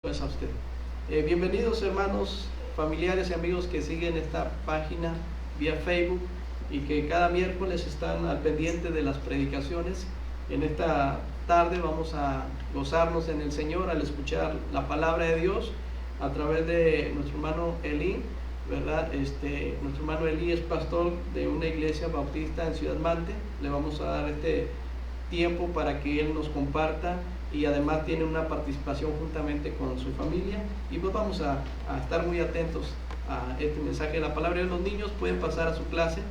Pues a usted. Bienvenidos hermanos, familiares y amigos que siguen esta página vía Facebook y que cada miércoles están al pendiente de las predicaciones. En esta tarde vamos a gozarnos en el Señor al escuchar la palabra de Dios a través de nuestro hermano Elí, ¿verdad? Nuestro hermano Elí es pastor de una iglesia bautista en Ciudad Mante. Le vamos a dar este tiempo para que él nos comparta y además tiene una participación juntamente con su familia, y pues vamos a estar muy atentos a este mensaje de la palabra. Los niños pueden pasar a su clase,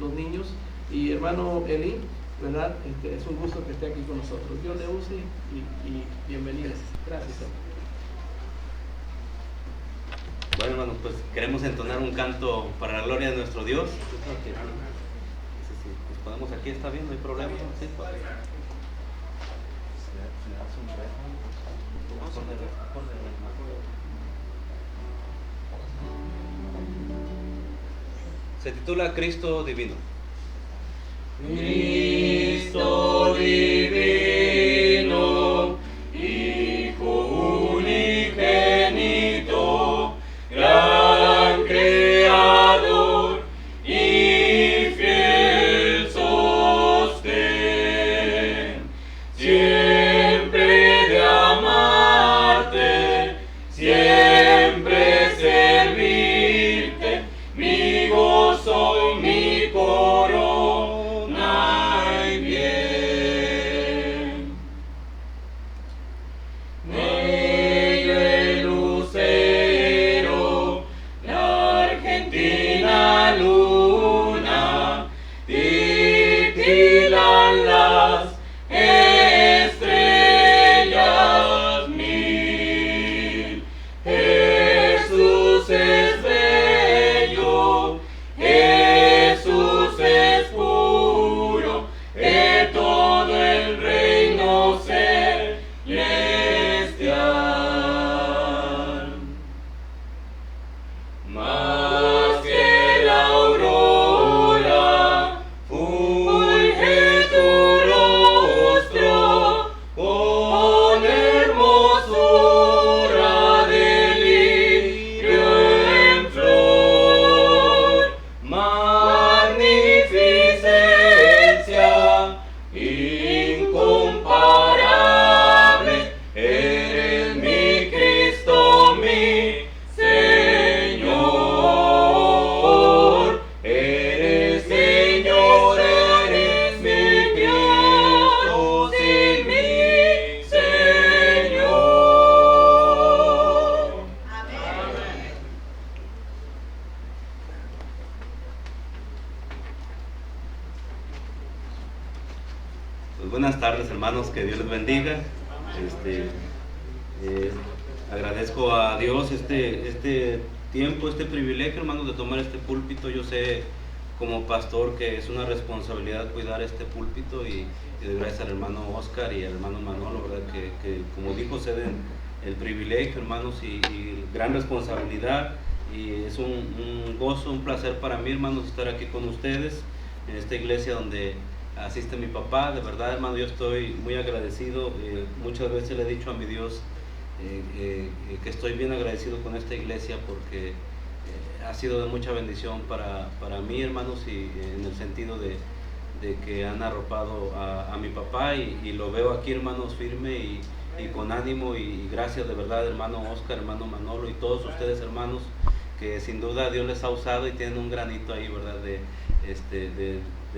los niños, y hermano Elí, ¿verdad? Es un gusto que esté aquí con nosotros. Dios le use y bienvenidos. Gracias. Bueno, hermanos, pues queremos entonar un canto para la gloria de nuestro Dios. Pues podemos aquí, está bien, no hay problema. ¿Sí? Se titula Cristo Divino. Cristo divino, Hijo unigénito, gran creador y fiel sostén, siempre de amarte, siempre servirte, mi gozo, mi corona y bien. Bello el lucero, la argentina luna, titilan las estrellas mil. Jesús es bello, Jesús es puro, de todo el reino celestial. Más que la aurora, fulge tu rostro, con hermosura de lirio en flor, magnificencia incomparable, eres mi Cristo, mi Señor, eres Señor, eres mi Cristo, sí, mi Señor. Amén. Pues buenas tardes, hermanos, que Dios les bendiga. Agradezco a Dios este tiempo, este privilegio, hermanos, de tomar este púlpito. Yo sé como pastor que es una responsabilidad cuidar este púlpito, y doy gracias al hermano Oscar y al hermano Manolo, ¿verdad? Que como dijo, se den el privilegio, hermanos, y gran responsabilidad, y es un gozo, un placer para mí, hermanos, estar aquí con ustedes en esta iglesia donde asiste mi papá. De verdad, hermano, yo estoy muy agradecido. Muchas veces le he dicho a mi Dios que estoy bien agradecido con esta iglesia, porque ha sido de mucha bendición para mí, hermanos, y en el sentido de que han arropado a mi papá, y lo veo aquí, hermanos, firme y con ánimo, y gracias de verdad, hermano Oscar, hermano Manolo, y todos ustedes, hermanos, que sin duda Dios les ha usado y tienen un granito ahí, ¿verdad? De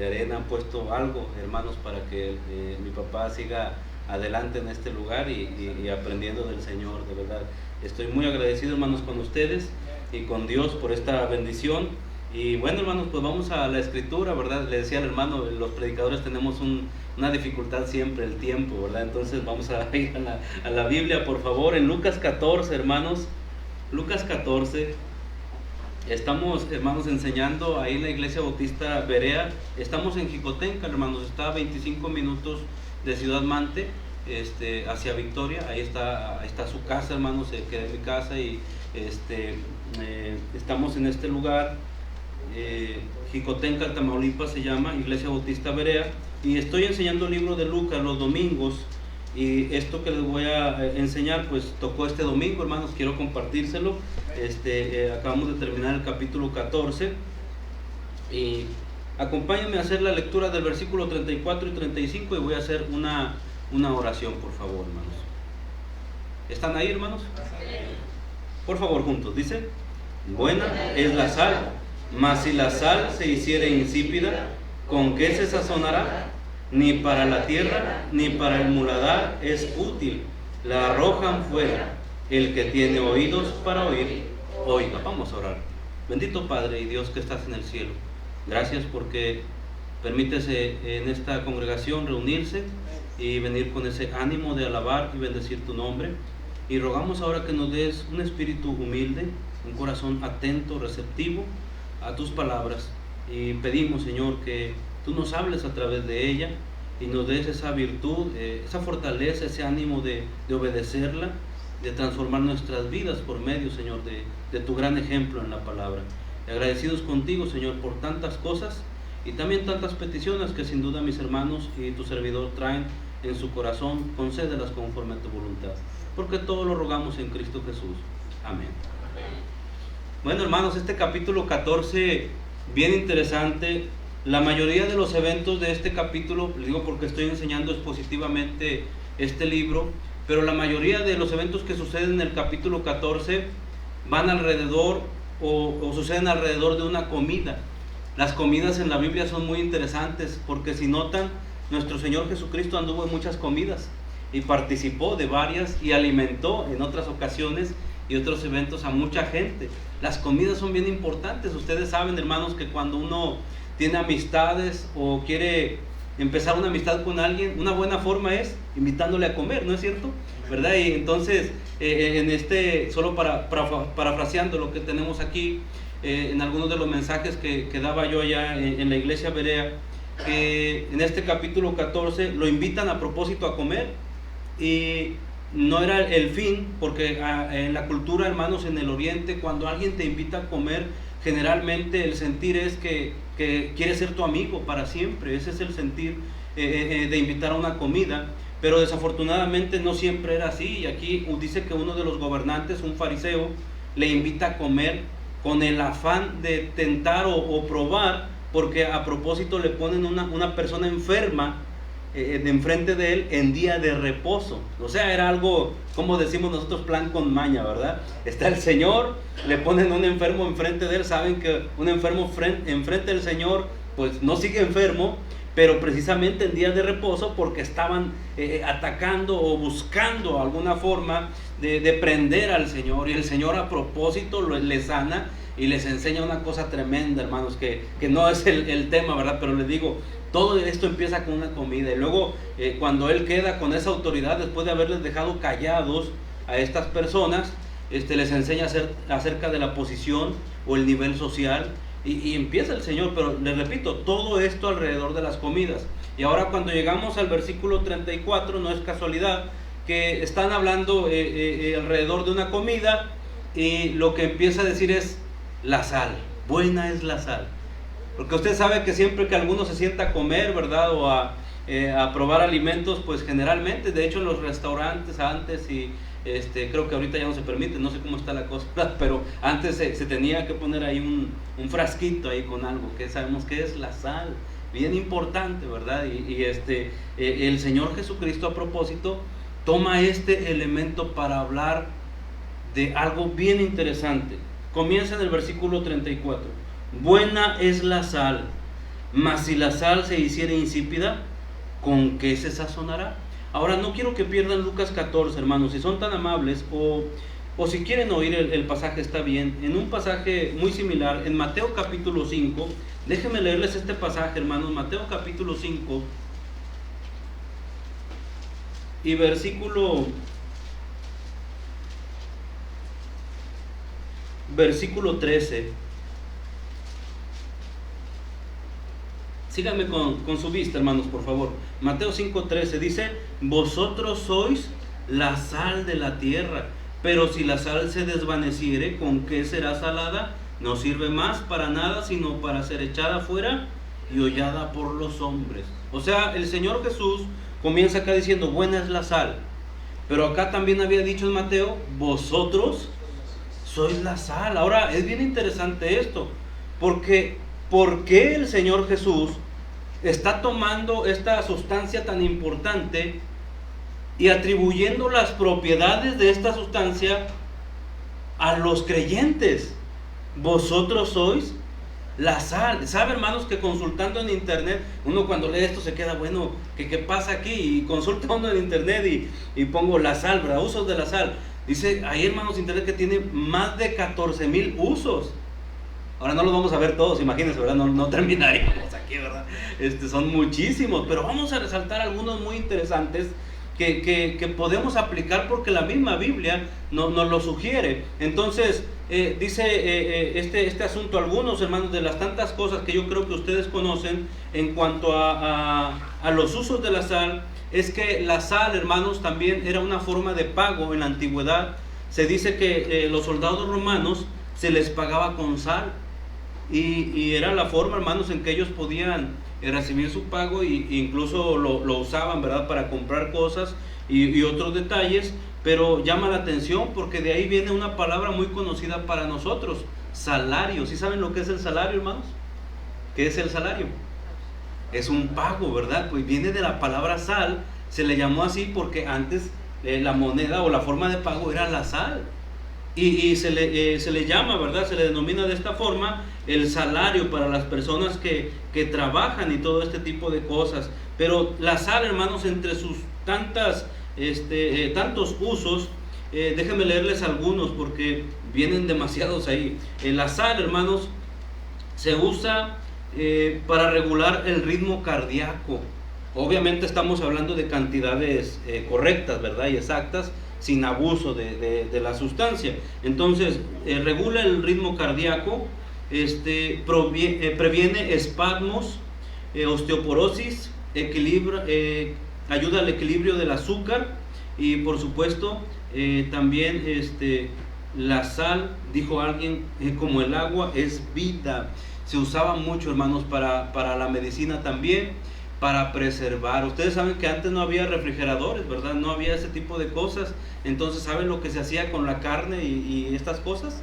arena, han puesto algo, hermanos, para que mi papá siga adelante en este lugar y aprendiendo del Señor. De verdad, estoy muy agradecido, hermanos, con ustedes y con Dios por esta bendición. Y bueno, hermanos, pues vamos a la escritura, ¿verdad? Le decía al hermano, los predicadores tenemos una dificultad siempre, el tiempo, ¿verdad? Entonces vamos a ir a la Biblia, por favor, en Lucas 14, hermanos. Lucas 14. Estamos, hermanos, enseñando ahí en la iglesia bautista Berea. Estamos en Jicotenca, hermanos, está a 25 minutos de Ciudad Mante, hacia Victoria. Ahí está su casa, hermanos, que es mi casa, y estamos en este lugar, Jicotenca, Tamaulipas se llama, iglesia bautista Berea, y estoy enseñando el libro de Lucas los domingos. Y esto que les voy a enseñar, pues tocó este domingo, hermanos, quiero compartírselo. Acabamos de terminar el capítulo 14 y acompáñenme a hacer la lectura del versículo 34 y 35 y voy a hacer una oración, por favor, hermanos. ¿Están ahí, hermanos? Por favor, juntos. Dice: buena es la sal, mas si la sal se hiciere insípida, ¿con qué se sazonará? Ni para la tierra, ni para el muladar es útil. La arrojan fuera. El que tiene oídos para oír, oiga. Vamos a orar. Bendito Padre y Dios que estás en el cielo, gracias porque permites en esta congregación reunirse y venir con ese ánimo de alabar y bendecir tu nombre. Y rogamos ahora que nos des un espíritu humilde, un corazón atento, receptivo a tus palabras. Y pedimos, Señor, que tú nos hables a través de ella y nos des esa virtud, esa fortaleza, ese ánimo de obedecerla, de transformar nuestras vidas por medio, Señor, de tu gran ejemplo en la palabra. Y agradecidos contigo, Señor, por tantas cosas y también tantas peticiones que sin duda mis hermanos y tu servidor traen en su corazón. Concédelas conforme a tu voluntad, porque todo lo rogamos en Cristo Jesús. Amén. Bueno, hermanos, este capítulo 14, bien interesante. La mayoría de los eventos de este capítulo, les digo porque estoy enseñando expositivamente este libro, pero la mayoría de los eventos que suceden en el capítulo 14 van alrededor o suceden alrededor de una comida. Las comidas en la Biblia son muy interesantes porque, si notan, nuestro Señor Jesucristo anduvo en muchas comidas y participó de varias y alimentó en otras ocasiones y otros eventos a mucha gente. Las comidas son bien importantes. Ustedes saben, hermanos, que cuando uno tiene amistades o quiere empezar una amistad con alguien, una buena forma es invitándole a comer, ¿no es cierto? ¿Verdad? Y entonces, solo parafraseando lo que tenemos aquí, en algunos de los mensajes que daba yo allá en la iglesia Berea, que en este capítulo 14 lo invitan a propósito a comer, y no era el fin, porque en la cultura, hermanos, en el oriente, cuando alguien te invita a comer, generalmente el sentir es que quiere ser tu amigo para siempre. Ese es el sentir de invitar a una comida, pero desafortunadamente no siempre era así. Y aquí dice que uno de los gobernantes, un fariseo, le invita a comer con el afán de tentar o probar, porque a propósito le ponen una persona enferma de enfrente de él en día de reposo. O sea, era algo, como decimos nosotros, plan con maña, ¿verdad? Está el Señor, le ponen un enfermo enfrente de él. Saben que un enfermo enfrente del Señor pues no sigue enfermo, pero precisamente en días de reposo, porque estaban atacando o buscando alguna forma de prender al Señor. Y el Señor a propósito le sana y les enseña una cosa tremenda, hermanos, que no es el tema, ¿verdad? Pero les digo, todo esto empieza con una comida. Y luego cuando Él queda con esa autoridad, después de haberles dejado callados a estas personas, les enseña acerca de la posición o el nivel social. Y empieza el Señor, pero les repito, todo esto alrededor de las comidas. Y ahora cuando llegamos al versículo 34, no es casualidad que están hablando alrededor de una comida, y lo que empieza a decir es la sal. Buena es la sal. Porque usted sabe que siempre que alguno se sienta a comer, ¿verdad? O a probar alimentos, pues generalmente, de hecho en los restaurantes antes, y creo que ahorita ya no se permite, no sé cómo está la cosa, pero antes se tenía que poner ahí un frasquito ahí con algo, que sabemos que es la sal, bien importante, ¿verdad? Y el Señor Jesucristo, a propósito, toma este elemento para hablar de algo bien interesante. Comienza en el versículo 34. Buena es la sal, mas si la sal se hiciera insípida, ¿con qué se sazonará? Ahora, no quiero que pierdan Lucas 14, hermanos. Si son tan amables, o si quieren oír el pasaje, está bien. En un pasaje muy similar, en Mateo capítulo 5, déjenme leerles este pasaje, hermanos. Mateo capítulo 5 y versículo 13. Síganme con su vista, hermanos, por favor. Mateo 5:13 dice: vosotros sois la sal de la tierra, pero si la sal se desvaneciere, ¿con qué será salada? No sirve más para nada, sino para ser echada fuera y hollada por los hombres. O sea, el Señor Jesús, comienza acá diciendo, buena es la sal. Pero acá también había dicho en Mateo, vosotros sois la sal. Ahora es bien interesante esto, porque ¿por qué el Señor Jesús está tomando esta sustancia tan importante y atribuyendo las propiedades de esta sustancia a los creyentes? Vosotros sois la sal. ¿Sabe, hermanos, que consultando en internet, uno cuando lee esto se queda, bueno, ¿qué pasa aquí? Y consulta uno en internet y pongo la sal, ¿verdad? Usos de la sal. Dice ahí, hermanos, internet que tiene más de 14,000 usos. Ahora no los vamos a ver todos, imagínense, ¿verdad? No terminaríamos aquí, ¿verdad? Son muchísimos, pero vamos a resaltar algunos muy interesantes que podemos aplicar porque la misma Biblia nos lo sugiere. Entonces, dice este asunto, algunos, hermanos, de las tantas cosas que yo creo que ustedes conocen en cuanto a los usos de la sal, es que la sal, hermanos, también era una forma de pago en la antigüedad. Se dice que los soldados romanos se les pagaba con sal. Y era la forma, hermanos, en que ellos podían recibir su pago, e incluso lo usaban, ¿verdad?, para comprar cosas y otros detalles. Pero llama la atención porque de ahí viene una palabra muy conocida para nosotros, salario. ¿Sí saben lo que es el salario, hermanos? ¿Qué es el salario? Es un pago, ¿verdad? Pues viene de la palabra sal. Se le llamó así porque antes la moneda o la forma de pago era la sal. Y se le llama, ¿verdad? Se le denomina de esta forma el salario para las personas que trabajan y todo este tipo de cosas. Pero la sal, hermanos, entre sus tantos usos, déjenme leerles algunos porque vienen demasiados ahí. La sal, hermanos, se usa para regular el ritmo cardíaco. Obviamente estamos hablando de cantidades correctas, ¿verdad? Y exactas, sin abuso de la sustancia. Entonces, regula el ritmo cardíaco, previene espasmos, osteoporosis, ayuda al equilibrio del azúcar y, por supuesto, también la sal, dijo alguien, como el agua es vida. Se usaba mucho, hermanos, para la medicina también, para preservar. Ustedes saben que antes no había refrigeradores, ¿verdad? No había ese tipo de cosas. Entonces, ¿saben lo que se hacía con la carne y estas cosas?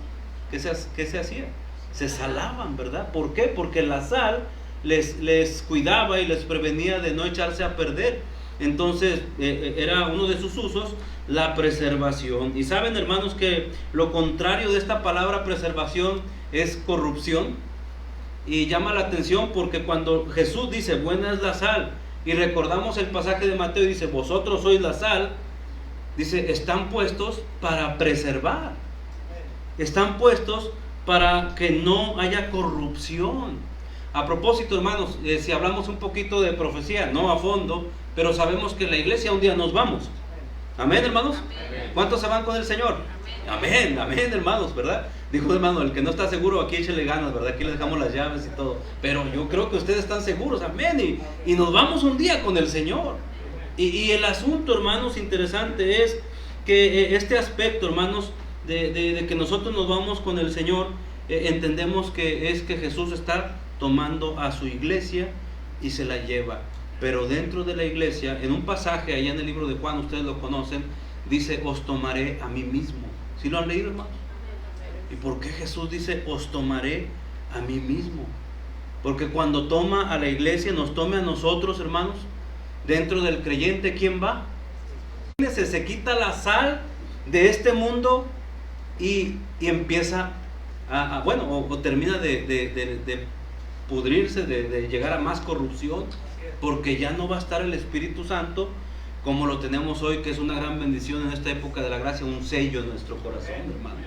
¿Qué se hacía? Se salaban, ¿verdad? ¿Por qué? Porque la sal les cuidaba y les prevenía de no echarse a perder. Entonces, era uno de sus usos, la preservación. Y saben, hermanos, que lo contrario de esta palabra preservación es corrupción. Y llama la atención porque cuando Jesús dice, buena es la sal, y recordamos el pasaje de Mateo y dice, vosotros sois la sal, dice, están puestos para preservar. Están puestos para que no haya corrupción. A propósito, hermanos, si hablamos un poquito de profecía, no a fondo, pero sabemos que en la iglesia un día nos vamos. Amén, hermanos. Amén. ¿Cuántos se van con el Señor? Amén, amén, hermanos, ¿verdad? Dijo, hermano, el que no está seguro, aquí échele ganas, ¿verdad? Aquí le dejamos las llaves y todo. Pero yo creo que ustedes están seguros, amén. Y nos vamos un día con el Señor. Y el asunto, hermanos, interesante es que este aspecto, hermanos, de que nosotros nos vamos con el Señor, entendemos que es que Jesús está tomando a su iglesia y se la lleva. Pero dentro de la iglesia, en un pasaje allá en el libro de Juan, ustedes lo conocen, dice, os tomaré a mí mismo. ¿Sí lo han leído, hermanos? ¿Y por qué Jesús dice, os tomaré a mí mismo? Porque cuando toma a la iglesia, nos tome a nosotros, hermanos, dentro del creyente, ¿quién va? Se quita la sal de este mundo y empieza o termina de pudrirse, de llegar a más corrupción, porque ya no va a estar el Espíritu Santo como lo tenemos hoy, que es una gran bendición en esta época de la gracia, un sello en nuestro corazón, hermanos.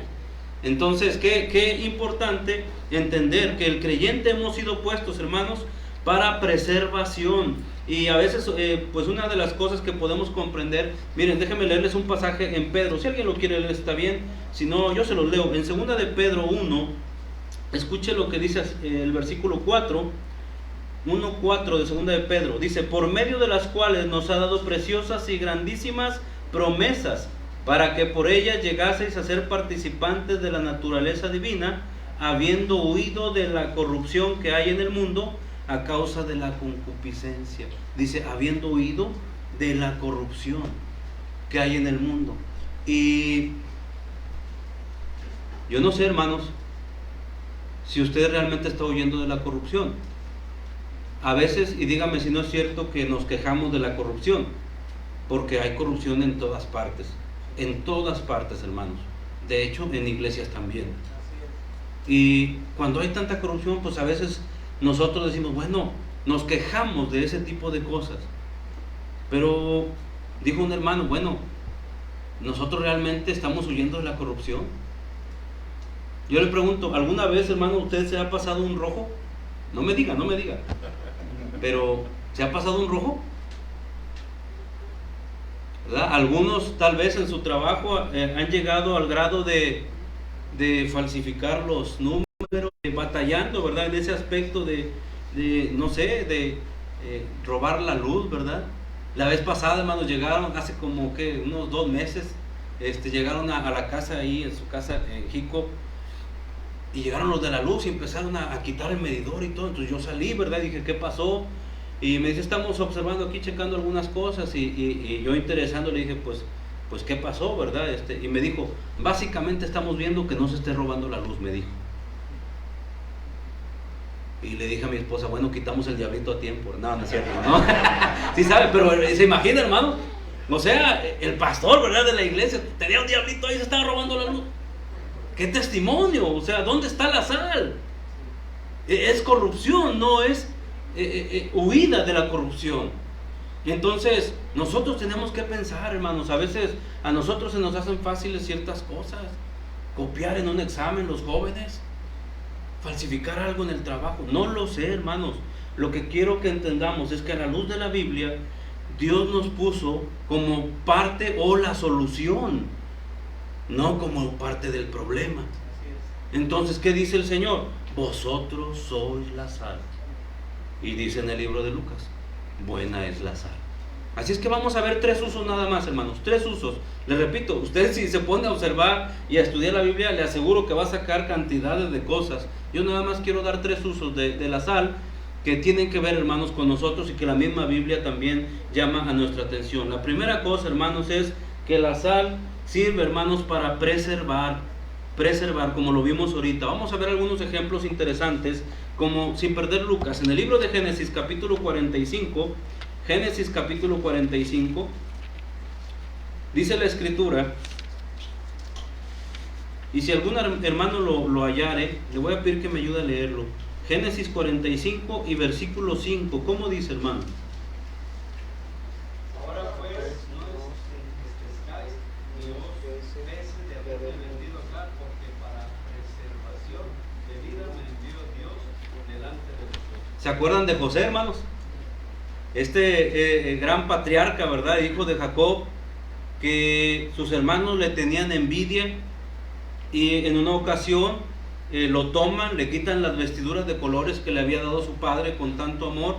Entonces, qué importante entender que el creyente hemos sido puestos, hermanos, para preservación. Y a veces, pues una de las cosas que podemos comprender, miren, déjenme leerles un pasaje en Pedro, si alguien lo quiere leer está bien, si no, yo se los leo. En 2 de Pedro 1, escuche lo que dice el versículo 4, 1:4 de 2 de Pedro, dice, por medio de las cuales nos ha dado preciosas y grandísimas promesas, para que por ellas llegaseis a ser participantes de la naturaleza divina, habiendo huido de la corrupción que hay en el mundo a causa de la concupiscencia. Dice, habiendo huido de la corrupción que hay en el mundo. Y yo no sé, hermanos, si usted realmente está huyendo de la corrupción. A veces, y dígame si no es cierto, que nos quejamos de la corrupción, porque hay corrupción en todas partes, hermanos. De hecho, en iglesias también. Y cuando hay tanta corrupción, pues a veces nosotros decimos, bueno, nos quejamos de ese tipo de cosas. Pero dijo un hermano, bueno, ¿nosotros realmente estamos huyendo de la corrupción? Yo le pregunto, ¿alguna vez, hermano, usted se ha pasado un rojo? No me diga. Pero, ¿se ha pasado un rojo? ¿Verdad? Algunos tal vez en su trabajo han llegado al grado de falsificar los números, batallando, ¿verdad? En ese aspecto de robar la luz, ¿verdad? La vez pasada, hermanos, llegaron hace como que unos 2 meses, llegaron a la casa ahí, en su casa en Jico, y llegaron los de la luz y empezaron a quitar el medidor y todo. Entonces yo salí, ¿verdad? Y dije, ¿qué pasó? Y me dice, estamos observando aquí, checando algunas cosas. Y yo interesando le dije, pues ¿qué pasó, verdad? Y me dijo, básicamente estamos viendo que no se esté robando la luz, me dijo. Y le dije a mi esposa, bueno, quitamos el diablito a tiempo. No, no es cierto, ¿no? Sí sabe, pero se imagina, hermano. O sea, el pastor, ¿verdad? De la iglesia tenía un diablito ahí, se estaba robando la luz. ¡Qué testimonio! O sea, ¿dónde está la sal? Es corrupción, no es huida de la corrupción. Y entonces, nosotros tenemos que pensar, hermanos. A veces a nosotros se nos hacen fáciles ciertas cosas. Copiar en un examen los jóvenes. Falsificar algo en el trabajo. No lo sé, hermanos. Lo que quiero que entendamos es que a la luz de la Biblia, Dios nos puso como parte o la solución, no como parte del problema. Entonces, ¿qué dice el Señor? Vosotros sois la sal. Y dice en el libro de Lucas, buena es la sal. Así es que vamos a ver 3 usos nada más, hermanos. 3 usos. Les repito, usted si se pone a observar y a estudiar la Biblia, le aseguro que va a sacar cantidades de cosas. Yo nada más quiero dar 3 usos de la sal que tienen que ver, hermanos, con nosotros y que la misma Biblia también llama a nuestra atención. La primera cosa, hermanos, es que la sal sirve, hermanos, para preservar, como lo vimos ahorita. Vamos a ver algunos ejemplos interesantes, como sin perder Lucas. En el libro de Génesis capítulo 45, dice la escritura, y si algún hermano lo hallare, le voy a pedir que me ayude a leerlo. Génesis 45 y versículo 5, ¿cómo dice, hermano? Ahora pues, no pescáis ni os peces de haberme vendido acá, porque para preservación de vida me envió Dios delante de vosotros. ¿Se acuerdan de José, hermanos? Gran patriarca, ¿verdad? Hijo de Jacob, que sus hermanos le tenían envidia, y en una ocasión lo toman, le quitan las vestiduras de colores que le había dado su padre con tanto amor,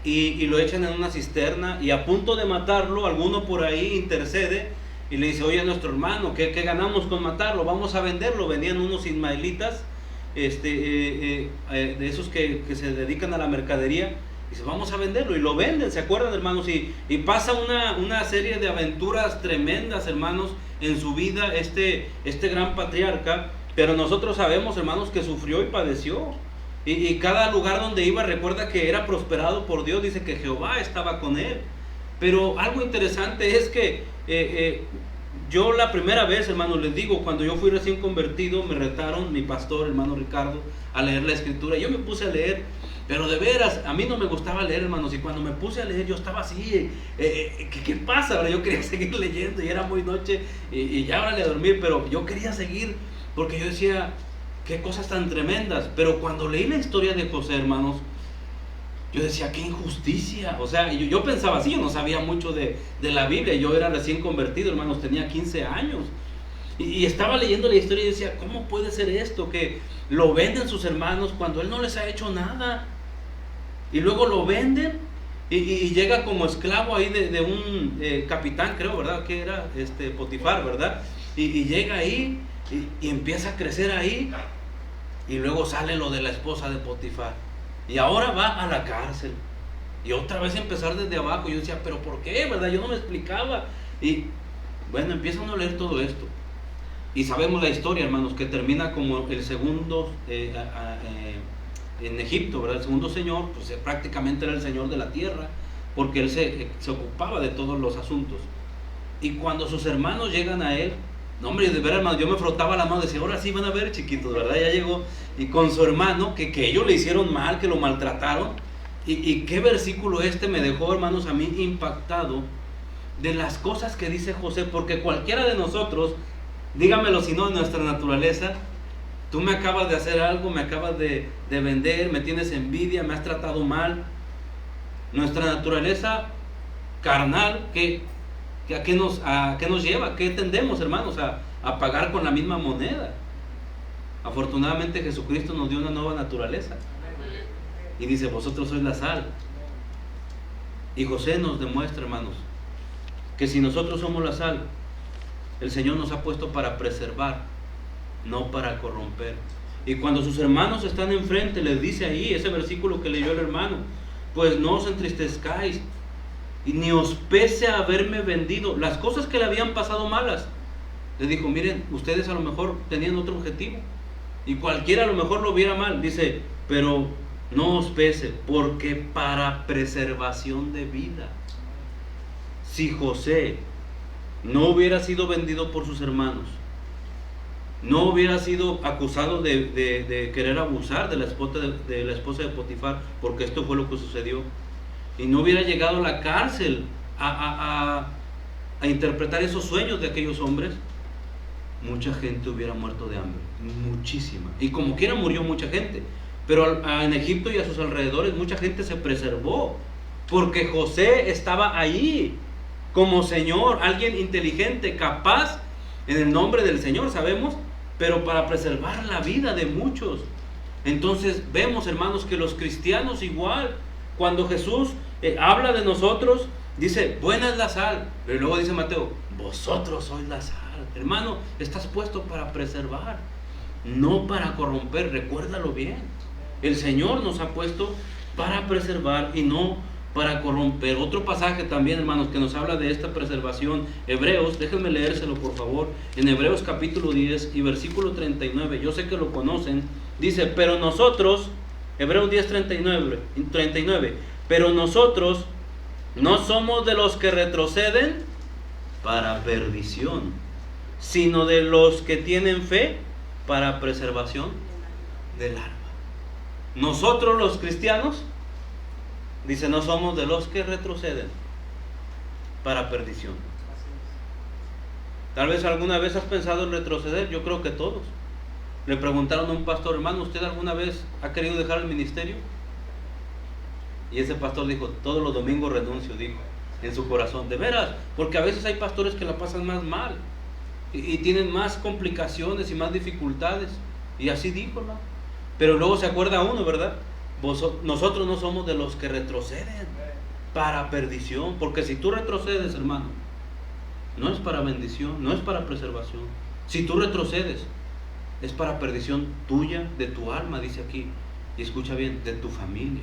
y lo echan en una cisterna, y a punto de matarlo, alguno por ahí intercede y le dice, oye, nuestro hermano, ¿qué ganamos con matarlo? Vamos a venderlo. Venían unos ismaelitas, de esos que se dedican a la mercadería. Dice, vamos a venderlo, y lo venden, ¿se acuerdan, hermanos? Y pasa una serie de aventuras tremendas, hermanos, en su vida este gran patriarca. Pero nosotros sabemos, hermanos, que sufrió y padeció. Y cada lugar donde iba, recuerda que era prosperado por Dios. Dice que Jehová estaba con él. Pero algo interesante es que yo la primera vez, hermanos, les digo, cuando yo fui recién convertido, me retaron mi pastor, hermano Ricardo, a leer la escritura. Yo me puse a leer, pero de veras, a mí no me gustaba leer, hermanos. Y cuando me puse a leer, yo estaba así, ¿qué pasa? Ahora yo quería seguir leyendo, y era muy noche, y ya órale a dormir, pero yo quería seguir, porque yo decía, qué cosas tan tremendas. Pero cuando leí la historia de José, hermanos, yo decía, qué injusticia. O sea, yo pensaba así, yo no sabía mucho de la Biblia. Yo era recién convertido, hermanos, tenía 15 años. Y estaba leyendo la historia y decía, ¿cómo puede ser esto? Que lo venden sus hermanos cuando él no les ha hecho nada. Y luego lo venden y llega como esclavo ahí de un capitán, creo, ¿verdad? Que era Potifar, ¿verdad? Y llega ahí y empieza a crecer ahí. Y luego sale lo de la esposa de Potifar. Y ahora va a la cárcel. Y otra vez empezar desde abajo. Yo decía, ¿pero por qué? ¿Verdad? Yo no me explicaba. Y bueno, empieza uno a leer todo esto. Y sabemos la historia, hermanos, que termina como el segundo en Egipto, ¿verdad? El segundo señor, pues prácticamente era el señor de la tierra, porque él se ocupaba de todos los asuntos. Y cuando sus hermanos llegan a él, no, hombre, de verdad, hermano, yo me frotaba la mano y decía, ahora sí van a ver, chiquitos, ¿verdad? Ya llegó. Y con su hermano, que ellos le hicieron mal, que lo maltrataron. Y qué versículo me dejó, hermanos, a mí impactado de las cosas que dice José, porque cualquiera de nosotros, dígamelo si no, en nuestra naturaleza, tú me acabas de hacer algo, me acabas de vender, me tienes envidia, me has tratado mal. Nuestra naturaleza carnal, ¿a qué nos lleva? ¿A qué tendemos, hermanos? A pagar con la misma moneda. Afortunadamente Jesucristo nos dio una nueva naturaleza. Y dice, vosotros sois la sal. Y José nos demuestra, hermanos, que si nosotros somos la sal, el Señor nos ha puesto para preservar, no para corromper. Y cuando sus hermanos están enfrente, les dice ahí, ese versículo que leyó el hermano, pues no os entristezcáis, y ni os pese a haberme vendido. Las cosas que le habían pasado malas, les dijo, miren, ustedes a lo mejor tenían otro objetivo, y cualquiera a lo mejor lo viera mal. Dice, pero no os pese, porque para preservación de vida. Si José no hubiera sido vendido por sus hermanos, no hubiera sido acusado de querer abusar de la esposa de Potifar, porque esto fue lo que sucedió, y no hubiera llegado a la cárcel a interpretar esos sueños de aquellos hombres, mucha gente hubiera muerto de hambre, muchísima. Y como quiera murió mucha gente, pero en Egipto y a sus alrededores mucha gente se preservó, porque José estaba ahí como Señor, alguien inteligente, capaz, en el nombre del Señor, sabemos, pero para preservar la vida de muchos. Entonces vemos, hermanos, que los cristianos igual, cuando Jesús habla de nosotros, dice, buena es la sal, pero luego dice Mateo, vosotros sois la sal. Hermano, estás puesto para preservar, no para corromper. Recuérdalo bien, el Señor nos ha puesto para preservar y no para corromper. Otro pasaje también, hermanos, que nos habla de esta preservación, Hebreos, déjenme leérselo por favor, en Hebreos capítulo 10 y versículo 39, yo sé que lo conocen, dice, pero nosotros, Hebreos 10, 39, pero nosotros no somos de los que retroceden para perdición, sino de los que tienen fe para preservación del alma. Nosotros los cristianos, dice, no somos de los que retroceden para perdición. Tal vez alguna vez has pensado en retroceder. Yo creo que todos. Le preguntaron a un pastor, hermano, ¿usted alguna vez ha querido dejar el ministerio? Y ese pastor dijo, todos los domingos renuncio, dijo, en su corazón. De veras, porque a veces hay pastores que la pasan más mal y tienen más complicaciones y más dificultades. Y así dijo, ¿no? Pero luego se acuerda uno, ¿verdad? Nosotros no somos de los que retroceden para perdición, porque si tú retrocedes, hermano, no es para bendición, no es para preservación. Si tú retrocedes, es para perdición tuya, de tu alma, dice aquí, y escucha bien, de tu familia.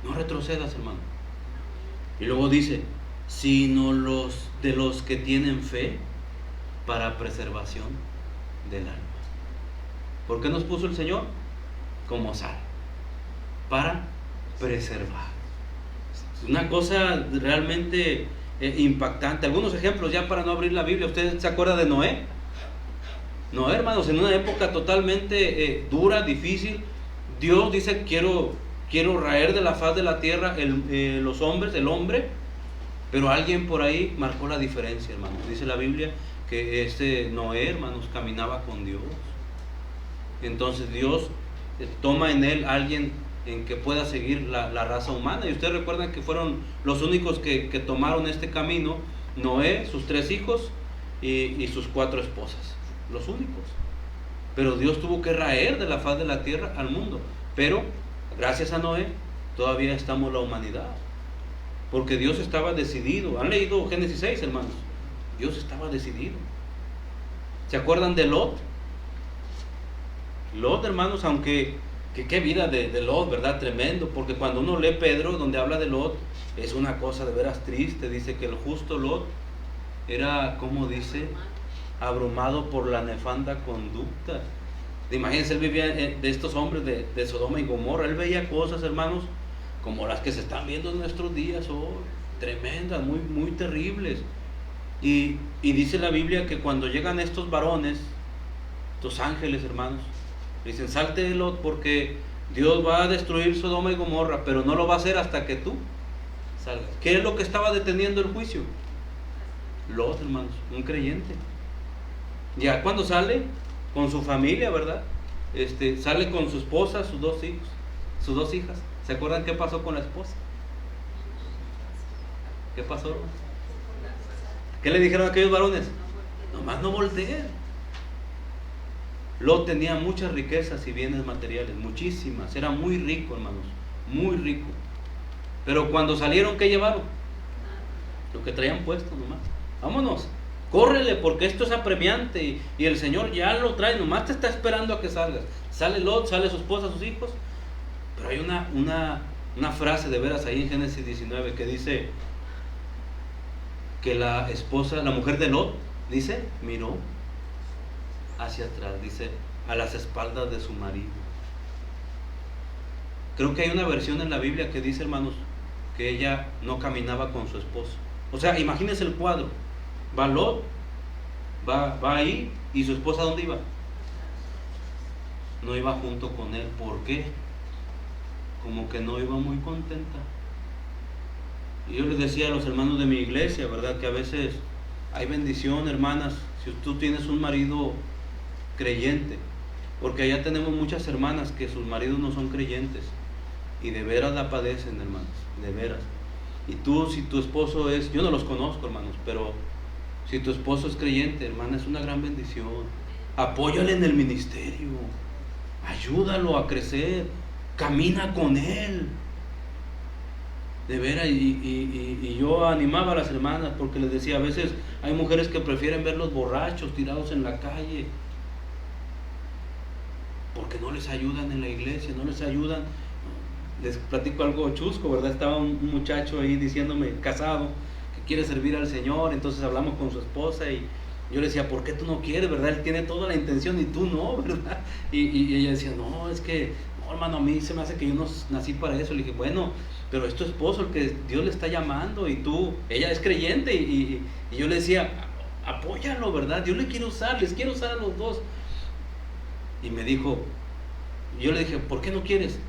No retrocedas, hermano. Y luego dice, sino de los que tienen fe para preservación del alma. ¿Por qué nos puso el Señor? Como sal, para preservar. Es una cosa realmente impactante. Algunos ejemplos ya para no abrir la Biblia. ¿Usted se acuerda de Noé? Noé, hermanos, en una época totalmente dura, difícil, Dios dice, quiero raer de la faz de la tierra los hombres, el hombre, pero alguien por ahí marcó la diferencia, hermanos. Dice la Biblia que Noé, hermanos, caminaba con Dios. Entonces Dios toma en él alguien en que pueda seguir la raza humana. Y ustedes recuerdan que fueron los únicos que tomaron este camino: Noé, sus 3 hijos y sus 4 esposas, los únicos. Pero Dios tuvo que raer de la faz de la tierra al mundo. Pero gracias a Noé todavía estamos la humanidad, porque Dios estaba decidido. ¿Han leído Génesis 6, hermanos? Dios estaba decidido. ¿Se acuerdan de Lot? Lot, hermanos, aunque qué vida de Lot, ¿verdad? Tremendo, porque cuando uno lee Pedro, donde habla de Lot, es una cosa de veras triste. Dice que el justo Lot era, como dice, abrumado por la nefanda conducta. Imagínense, él vivía de estos hombres de Sodoma y Gomorra. Él veía cosas, hermanos, como las que se están viendo en nuestros días hoy, tremendas, muy, muy terribles. Y dice la Biblia que cuando llegan estos varones, estos ángeles, hermanos, dicen: salte de Lot, porque Dios va a destruir Sodoma y Gomorra, pero no lo va a hacer hasta que tú salgas. ¿Qué es lo que estaba deteniendo el juicio? Lot, hermanos, un creyente. Ya cuando sale con su familia, ¿verdad? Sale con su esposa, sus dos hijos, sus dos hijas. ¿Se acuerdan qué pasó con la esposa? ¿Qué pasó, hermanos? ¿Qué le dijeron a aquellos varones? Nomás no volteen. Lot tenía muchas riquezas y bienes materiales, muchísimas. Era muy rico, hermanos, muy rico. Pero cuando salieron, ¿qué llevaron? Lo que traían puesto nomás. Vámonos, córrele, porque esto es apremiante y el Señor ya lo trae, nomás te está esperando a que salgas. Sale Lot, sale su esposa, sus hijos. Pero hay una frase de veras ahí en Génesis 19 que dice que la esposa, la mujer de Lot, dice, miró hacia atrás, dice, a las espaldas de su marido. Creo que hay una versión en la Biblia que dice, hermanos, que ella no caminaba con su esposo. O sea, imagínense el cuadro. Va Lot, va ahí, y su esposa, ¿dónde iba? No iba junto con él. ¿Por qué? Como que no iba muy contenta. Y yo les decía a los hermanos de mi iglesia, ¿verdad? Que a veces hay bendición, hermanas, si tú tienes un marido creyente, porque allá tenemos muchas hermanas que sus maridos no son creyentes y de veras la padecen, hermanos, de veras. Y tú, si tu esposo es, yo no los conozco, hermanos, pero si tu esposo es creyente, hermana, es una gran bendición. Apóyale en el ministerio, ayúdalo a crecer, camina con él. De veras, y yo animaba a las hermanas porque les decía, a veces hay mujeres que prefieren verlos borrachos, tirados en la calle, porque no les ayudan en la iglesia, no les ayudan. Les platico algo chusco, ¿verdad? Estaba un muchacho ahí diciéndome, casado, que quiere servir al Señor. Entonces hablamos con su esposa y yo le decía, ¿por qué tú no quieres, verdad? Él tiene toda la intención y tú no, ¿verdad? Y ella decía, no, es que, no, hermano, a mí se me hace que yo no nací para eso. Le dije, bueno, pero es tu esposo el que Dios le está llamando y tú, ella es creyente. Y yo le decía, apóyalo, ¿verdad? Dios le quiere usar, les quiere usar a los dos. Y me dijo, yo le dije, ¿por qué no quieres?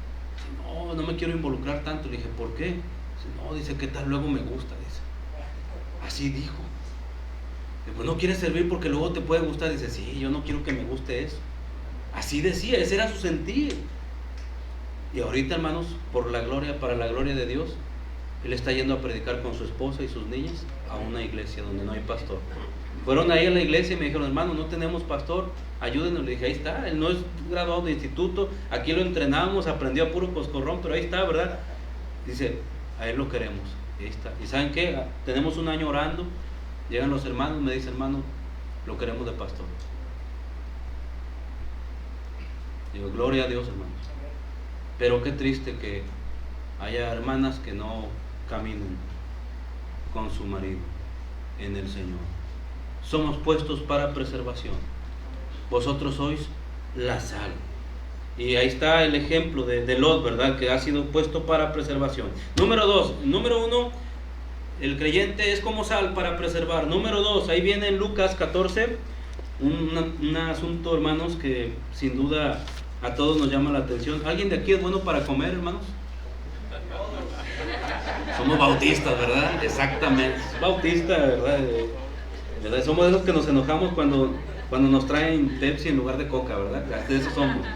No, no me quiero involucrar tanto. Le dije, ¿por qué? Dice, no, dice, ¿qué tal? Luego me gusta, dice. Así dijo. Pues no quieres servir porque luego te puede gustar. Dice, sí, yo no quiero que me guste eso. Así decía, ese era su sentir. Y ahorita, hermanos, para la gloria de Dios, él está yendo a predicar con su esposa y sus niñas a una iglesia donde no hay pastor. Fueron ahí a la iglesia y me dijeron, hermano, no tenemos pastor, ayúdenos. Le dije, ahí está, él no es graduado de instituto, aquí lo entrenamos, aprendió a puro coscorrón, pero ahí está, ¿verdad? Dice, a él lo queremos, y ahí está. ¿Y saben qué? Tenemos un año orando, llegan los hermanos, me dicen, hermano, lo queremos de pastor. Digo, gloria a Dios, hermanos. Pero qué triste que haya hermanas que no caminen con su marido en el Señor. Somos puestos para preservación. Vosotros sois la sal. Y ahí está el ejemplo de Lot, ¿verdad? Que ha sido puesto para preservación. Número 1, el creyente es como sal para preservar. Número 2, ahí viene en Lucas 14, un asunto, hermanos, que sin duda a todos nos llama la atención. ¿Alguien de aquí es bueno para comer, hermanos? Somos bautistas, ¿verdad? Exactamente. Bautista, ¿verdad? Somos de esos que nos enojamos cuando nos traen Pepsi en lugar de Coca, ¿verdad? De esos somos.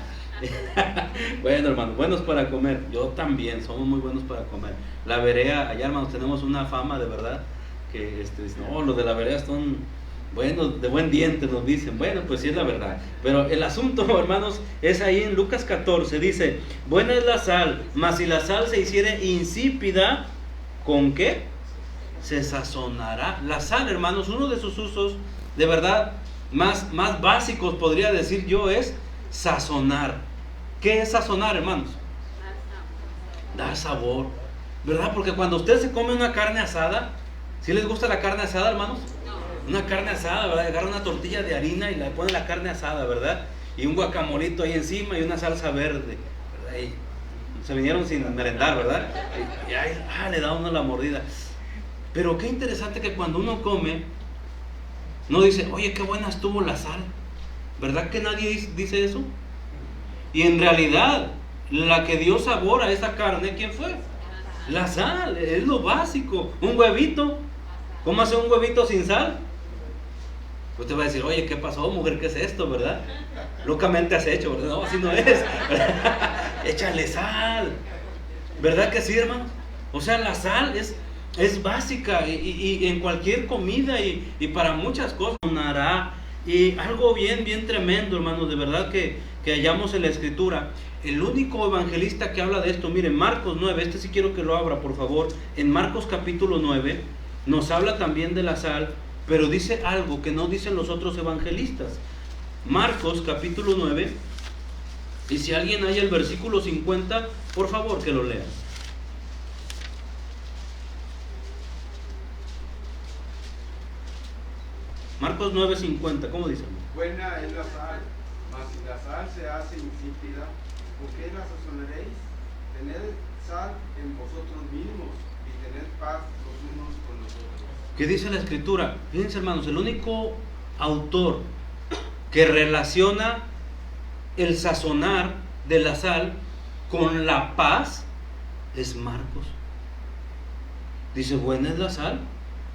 Bueno, hermanos, buenos para comer. Yo también, somos muy buenos para comer. La Berea, allá, hermanos, tenemos una fama de verdad que no, los de la Berea son buenos, de buen diente, nos dicen. Bueno, pues sí es la verdad. Pero el asunto, hermanos, es ahí en Lucas 14. Dice, buena es la sal, mas si la sal se hiciere insípida, ¿con qué se sazonará? La sal, hermanos, uno de sus usos de verdad más básicos, podría decir yo, es sazonar. ¿Qué es sazonar, hermanos? Dar sabor, ¿verdad? Porque cuando usted se come una carne asada, ¿sí les gusta la carne asada, hermanos? Una carne asada, ¿verdad? Agarra una tortilla de harina y le pone la carne asada, ¿verdad? Y un guacamolito ahí encima y una salsa verde, ¿verdad? Y se vinieron sin merendar, ¿verdad? Y ahí, le da uno la mordida. Pero qué interesante que cuando uno come, no dice, oye, qué buena estuvo la sal. ¿Verdad que nadie dice eso? Y en realidad, la que dio sabor a esa carne, ¿quién fue? La sal, es lo básico. Un huevito, ¿cómo hace un huevito sin sal? Usted va a decir, oye, ¿qué pasó, mujer? ¿Qué es esto, verdad? Locamente has hecho, ¿verdad? No, así no es. Échale sal. ¿Verdad que sí, hermanos? O sea, la sal es básica y en cualquier comida y para muchas cosas. Y algo bien tremendo, hermanos, de verdad que hallamos en la Escritura. El único evangelista que habla de esto, miren, Marcos 9, este sí quiero que lo abra, por favor. En Marcos capítulo 9 nos habla también de la sal, pero dice algo que no dicen los otros evangelistas. Marcos capítulo 9, y si alguien haya el versículo 50, por favor que lo lea. Marcos 9:50, ¿cómo dice? Buena es la sal, mas si la sal se hace insípida, ¿por qué la sazonaréis? Tened sal en vosotros mismos y tened paz los unos con los otros. ¿Qué dice la Escritura? Fíjense, hermanos, el único autor que relaciona el sazonar de la sal con la paz es Marcos. Dice, buena es la sal,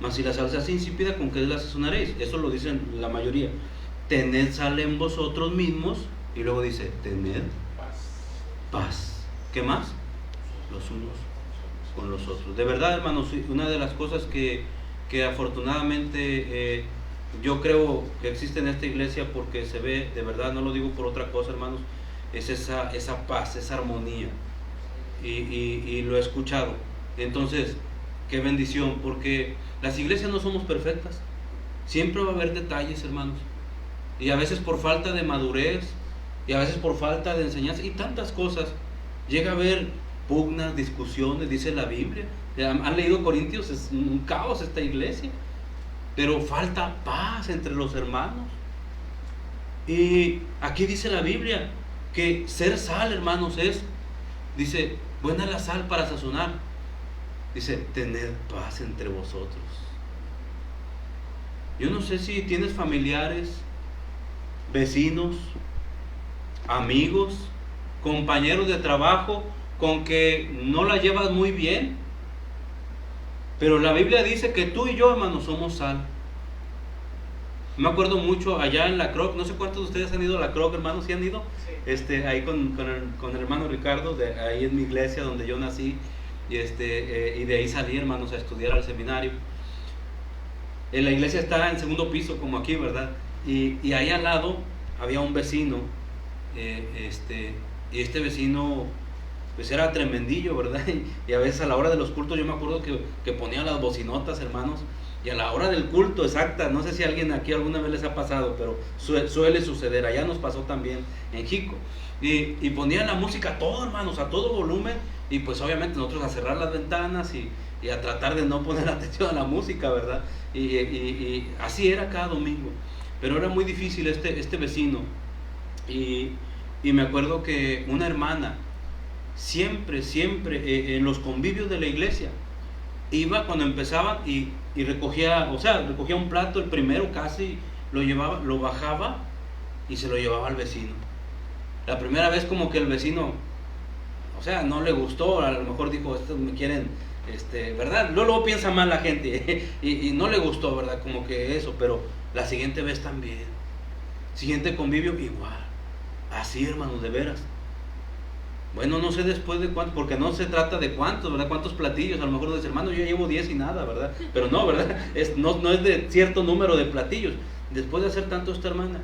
mas si la sal se hace insípida, ¿con qué la sazonaréis? Eso lo dicen la mayoría. Tened sal en vosotros mismos. Y luego dice, tened paz. ¿Qué más? Los unos con los otros. De verdad, hermanos, una de las cosas que afortunadamente yo creo que existe en esta iglesia, porque se ve, de verdad, no lo digo por otra cosa, hermanos, es esa paz, esa armonía. Y lo he escuchado. Entonces, qué bendición, porque las iglesias no somos perfectas. Siempre va a haber detalles, hermanos. Y a veces por falta de madurez, y a veces por falta de enseñanza, y tantas cosas, llega a haber pugnas, discusiones, dice la Biblia. ¿Han leído Corintios? Es un caos esta iglesia. Pero falta paz entre los hermanos. Y aquí dice la Biblia que ser sal, hermanos, dice, buena la sal para sazonar. Dice, tened paz entre vosotros. Yo no sé si tienes familiares, vecinos, amigos, compañeros de trabajo con que no la llevas muy bien, pero la Biblia dice que tú y yo, hermanos, somos sal. Me acuerdo mucho allá en la Croc, no sé cuántos de ustedes han ido a la Croc, hermanos, ¿sí han ido? Ahí con el hermano Ricardo, ahí en mi iglesia donde yo nací, y de ahí salí, hermanos, a estudiar al seminario. La iglesia está en segundo piso, como aquí, ¿verdad? Y ahí al lado había un vecino, y este vecino pues era tremendillo, ¿verdad? Y a veces a la hora de los cultos yo me acuerdo que ponía las bocinotas, hermanos, y a la hora del culto exacta, no sé si a alguien aquí alguna vez les ha pasado, pero suele suceder, allá nos pasó también en Jico, y ponían la música a todo, hermanos, a todo volumen, y pues obviamente nosotros a cerrar las ventanas y a tratar de no poner atención a la música, ¿verdad? Y así era cada domingo, pero era muy difícil este vecino, y me acuerdo que una hermana siempre en los convivios de la iglesia iba cuando empezaban y recogía un plato, el primero casi lo bajaba y se lo llevaba al vecino. La primera vez como que el vecino, no le gustó, a lo mejor dijo, estos me quieren, ¿verdad? Luego piensa mal la gente y no le gustó, ¿verdad? Como que eso, pero la siguiente vez también, siguiente convivio igual, así, hermanos, de veras. Bueno, no sé después de cuántos, porque no se trata de cuántos, ¿verdad? Cuántos platillos, a lo mejor dice, hermano, yo llevo 10 y nada, ¿verdad? Pero no, ¿verdad? No es de cierto número de platillos. Después de hacer tanto esta hermana,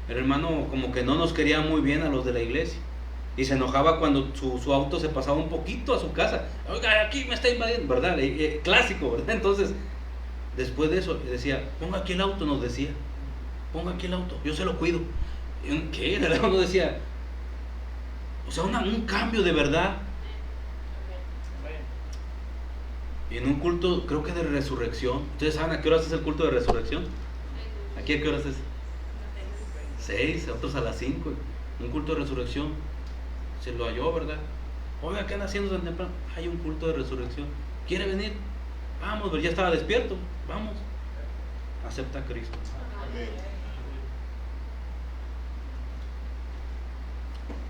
el hermano como que no nos quería muy bien a los de la iglesia. Y se enojaba cuando su auto se pasaba un poquito a su casa. Oiga, aquí me está invadiendo, ¿verdad? Clásico, ¿verdad? Entonces, después de eso, decía, ponga aquí el auto, nos decía. Ponga aquí el auto, yo se lo cuido. ¿Qué? ¿Verdad? Uno decía, O sea, un cambio de verdad. Y en un culto, creo que de resurrección. ¿Ustedes saben a qué horas es el culto de resurrección? ¿Aquí a qué horas es? 6, otros a las 5. Un culto de resurrección. Se lo halló, ¿verdad? Oiga, ¿qué andan haciendo tan temprano? Hay un culto de resurrección. ¿Quiere venir? Vamos, ya estaba despierto. Vamos. Acepta a Cristo.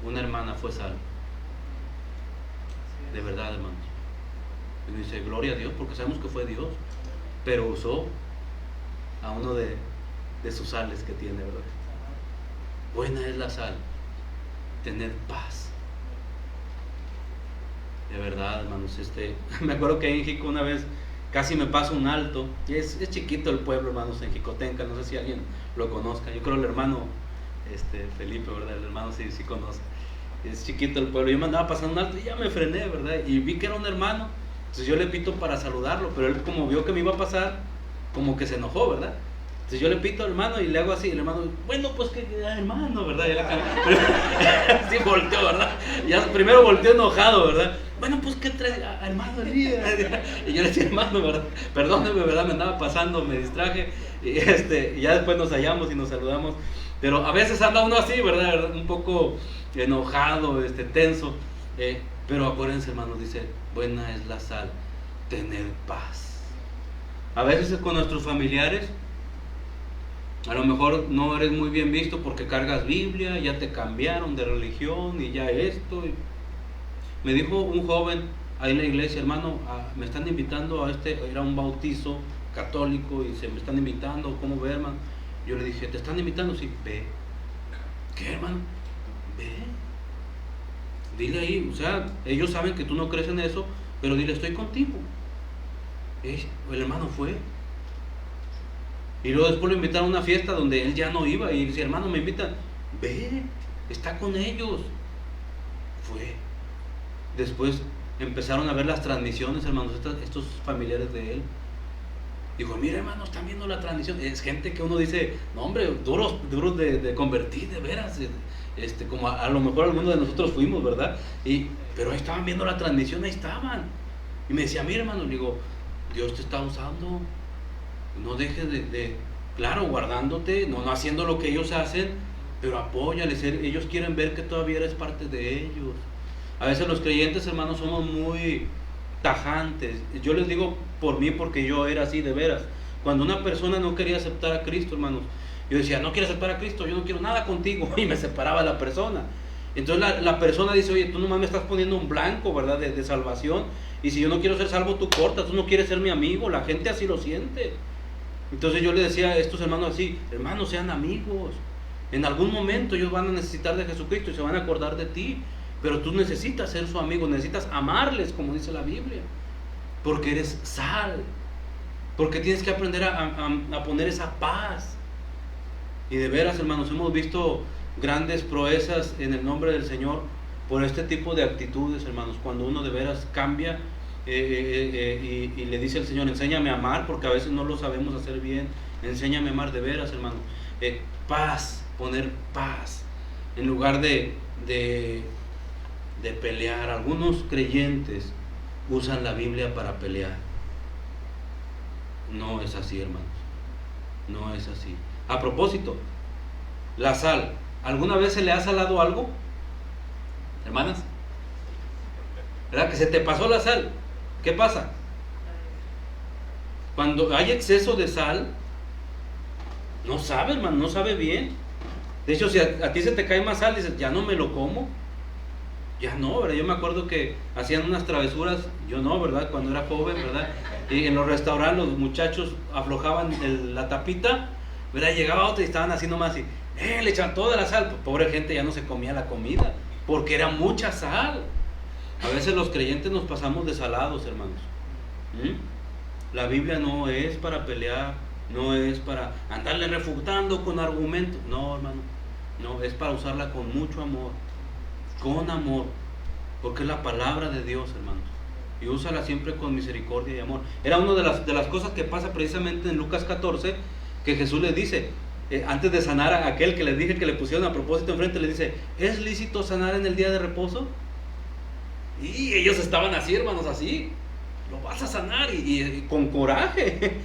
Una hermana fue salva. De verdad, hermanos. Y dice, gloria a Dios, porque sabemos que fue Dios. Pero usó a uno de sus sales que tiene, ¿verdad? Buena es la sal. Tener paz. De verdad, hermanos. Me acuerdo que en Jico una vez casi me paso un alto. Y es chiquito el pueblo, hermanos, en Jicotenca. No sé si alguien lo conozca. Yo creo el hermano Felipe, ¿verdad? El hermano sí conoce. Es chiquito el pueblo. Yo me andaba pasando un alto y ya me frené, ¿verdad? Y vi que era un hermano. Entonces yo le pito para saludarlo. Pero él, como vio que me iba a pasar, como que se enojó, ¿verdad? Entonces yo le pito al hermano y le hago así. El hermano, bueno, pues que hermano, ¿verdad? Así volteó, ¿verdad? Ya primero volteó enojado, ¿verdad? Bueno, pues que trae, hermano Elías. Y yo le decía, hermano, ¿verdad? Perdóneme, ¿verdad? Me andaba pasando, me distraje. Y ya después nos hallamos y nos saludamos. Pero a veces anda uno así, ¿verdad? Un poco enojado, tenso. Pero acuérdense, hermanos, dice, buena es la sal, tener paz. A veces con nuestros familiares, a lo mejor no eres muy bien visto porque cargas Biblia, ya te cambiaron de religión y ya esto. Me dijo un joven ahí en la iglesia, hermano, me están invitando era un bautizo católico y me están invitando, ¿cómo ve, hermano? Yo le dije, ¿te están invitando? Sí, ve. ¿Qué, hermano? Ve. Dile ahí, o sea, ellos saben que tú no crees en eso, pero dile, estoy contigo. El hermano fue. Y luego después lo invitaron a una fiesta donde él ya no iba. Y dice, hermano, me invitan. Ve, está con ellos. Fue. Después empezaron a ver las transmisiones, hermanos, estos familiares de él. Dijo, mira, hermano, están viendo la transmisión. Es gente que uno dice, no, hombre, duros de convertir, de veras. Como a lo mejor algunos de nosotros fuimos, ¿verdad? Pero ahí estaban viendo la transmisión, ahí estaban. Y me decía, mira, hermano, le digo, Dios te está usando. No dejes claro, guardándote, no haciendo lo que ellos hacen, pero apóyales. Ellos quieren ver que todavía eres parte de ellos. A veces los creyentes, hermanos, somos muy tajantes. Yo les digo por mí, porque yo era así de veras. Cuando una persona no quería aceptar a Cristo, hermanos, yo decía, no quiero aceptar a Cristo, yo no quiero nada contigo, y me separaba de la persona. Entonces la persona dice, oye, tú nomás me estás poniendo un blanco, ¿verdad? De salvación, y si yo no quiero ser salvo, tú cortas, tú no quieres ser mi amigo. La gente así lo siente. Entonces yo le decía a estos hermanos así, hermanos, sean amigos. En algún momento ellos van a necesitar de Jesucristo y se van a acordar de ti, pero tú necesitas ser su amigo, necesitas amarles, como dice la Biblia, porque eres sal, porque tienes que aprender a poner esa paz. Y de veras, hermanos, hemos visto grandes proezas en el nombre del Señor por este tipo de actitudes, hermanos, cuando uno de veras cambia y le dice al Señor, enséñame a amar, porque a veces no lo sabemos hacer bien. Enséñame a amar de veras, hermano. Paz, poner paz en lugar de pelear. Algunos creyentes usan la Biblia para pelear. No es así, hermanos. No es así. A propósito, la sal, ¿alguna vez se le ha salado algo? Hermanas, ¿verdad? Que se te pasó la sal. ¿Qué pasa? Cuando hay exceso de sal, no sabe, hermano, no sabe bien. De hecho, si a ti se te cae más sal, dices, ya no me lo como. Ya no, ¿verdad? Yo me acuerdo que hacían unas travesuras, yo no, ¿verdad? Cuando era joven, ¿verdad? Y en los restaurantes los muchachos aflojaban la tapita, ¿verdad? Llegaba otro y estaban así nomás y le echan toda la sal. Pobre gente, ya no se comía la comida, porque era mucha sal. A veces los creyentes nos pasamos de salados, hermanos. La Biblia no es para pelear, no es para andarle refutando con argumentos. No, hermano, no, es para usarla con mucho amor, con amor, porque es la palabra de Dios, hermanos. Y úsala siempre con misericordia y amor. Era una de las cosas que pasa precisamente en Lucas 14, que Jesús les dice, antes de sanar a aquel que les dije que le pusieron a propósito enfrente, le dice, ¿es lícito sanar en el día de reposo? Y ellos estaban así, hermanos, así, lo vas a sanar, y con coraje,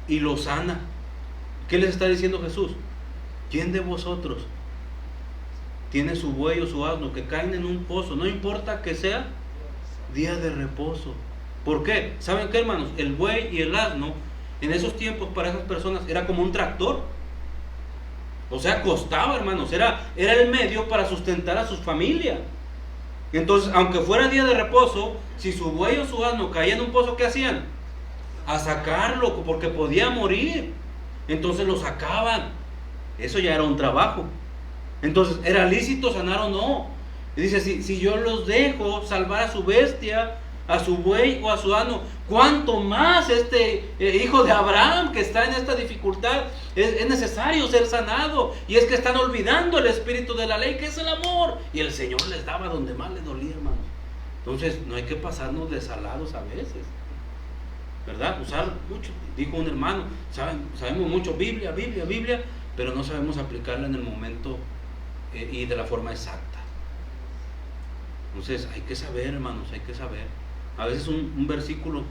y lo sana. ¿Qué les está diciendo Jesús? ¿Quién de vosotros tiene su buey o su asno que caen en un pozo? No importa que sea día de reposo. ¿Por qué? ¿Saben qué, hermanos? El buey y el asno en esos tiempos para esas personas era como un tractor. O sea, costaba, hermanos, era el medio para sustentar a sus familias. Entonces, aunque fuera día de reposo, si su buey o su asno caía en un pozo, ¿qué hacían? A sacarlo, porque podía morir. Entonces lo sacaban. Eso ya era un trabajo. Entonces, ¿era lícito sanar o no? Y dice, si yo los dejo salvar a su bestia, a su buey o a su asno, ¿cuánto más este hijo de Abraham que está en esta dificultad? Es necesario ser sanado. Y es que están olvidando el espíritu de la ley, que es el amor. Y el Señor les daba donde más les dolía, hermanos. Entonces, no hay que pasarnos de salados a veces, ¿verdad? Usar mucho. Dijo un hermano, sabemos mucho Biblia, pero no sabemos aplicarla en el momento y de la forma exacta. Entonces hay que saber, hermanos, hay que saber. A veces un versículo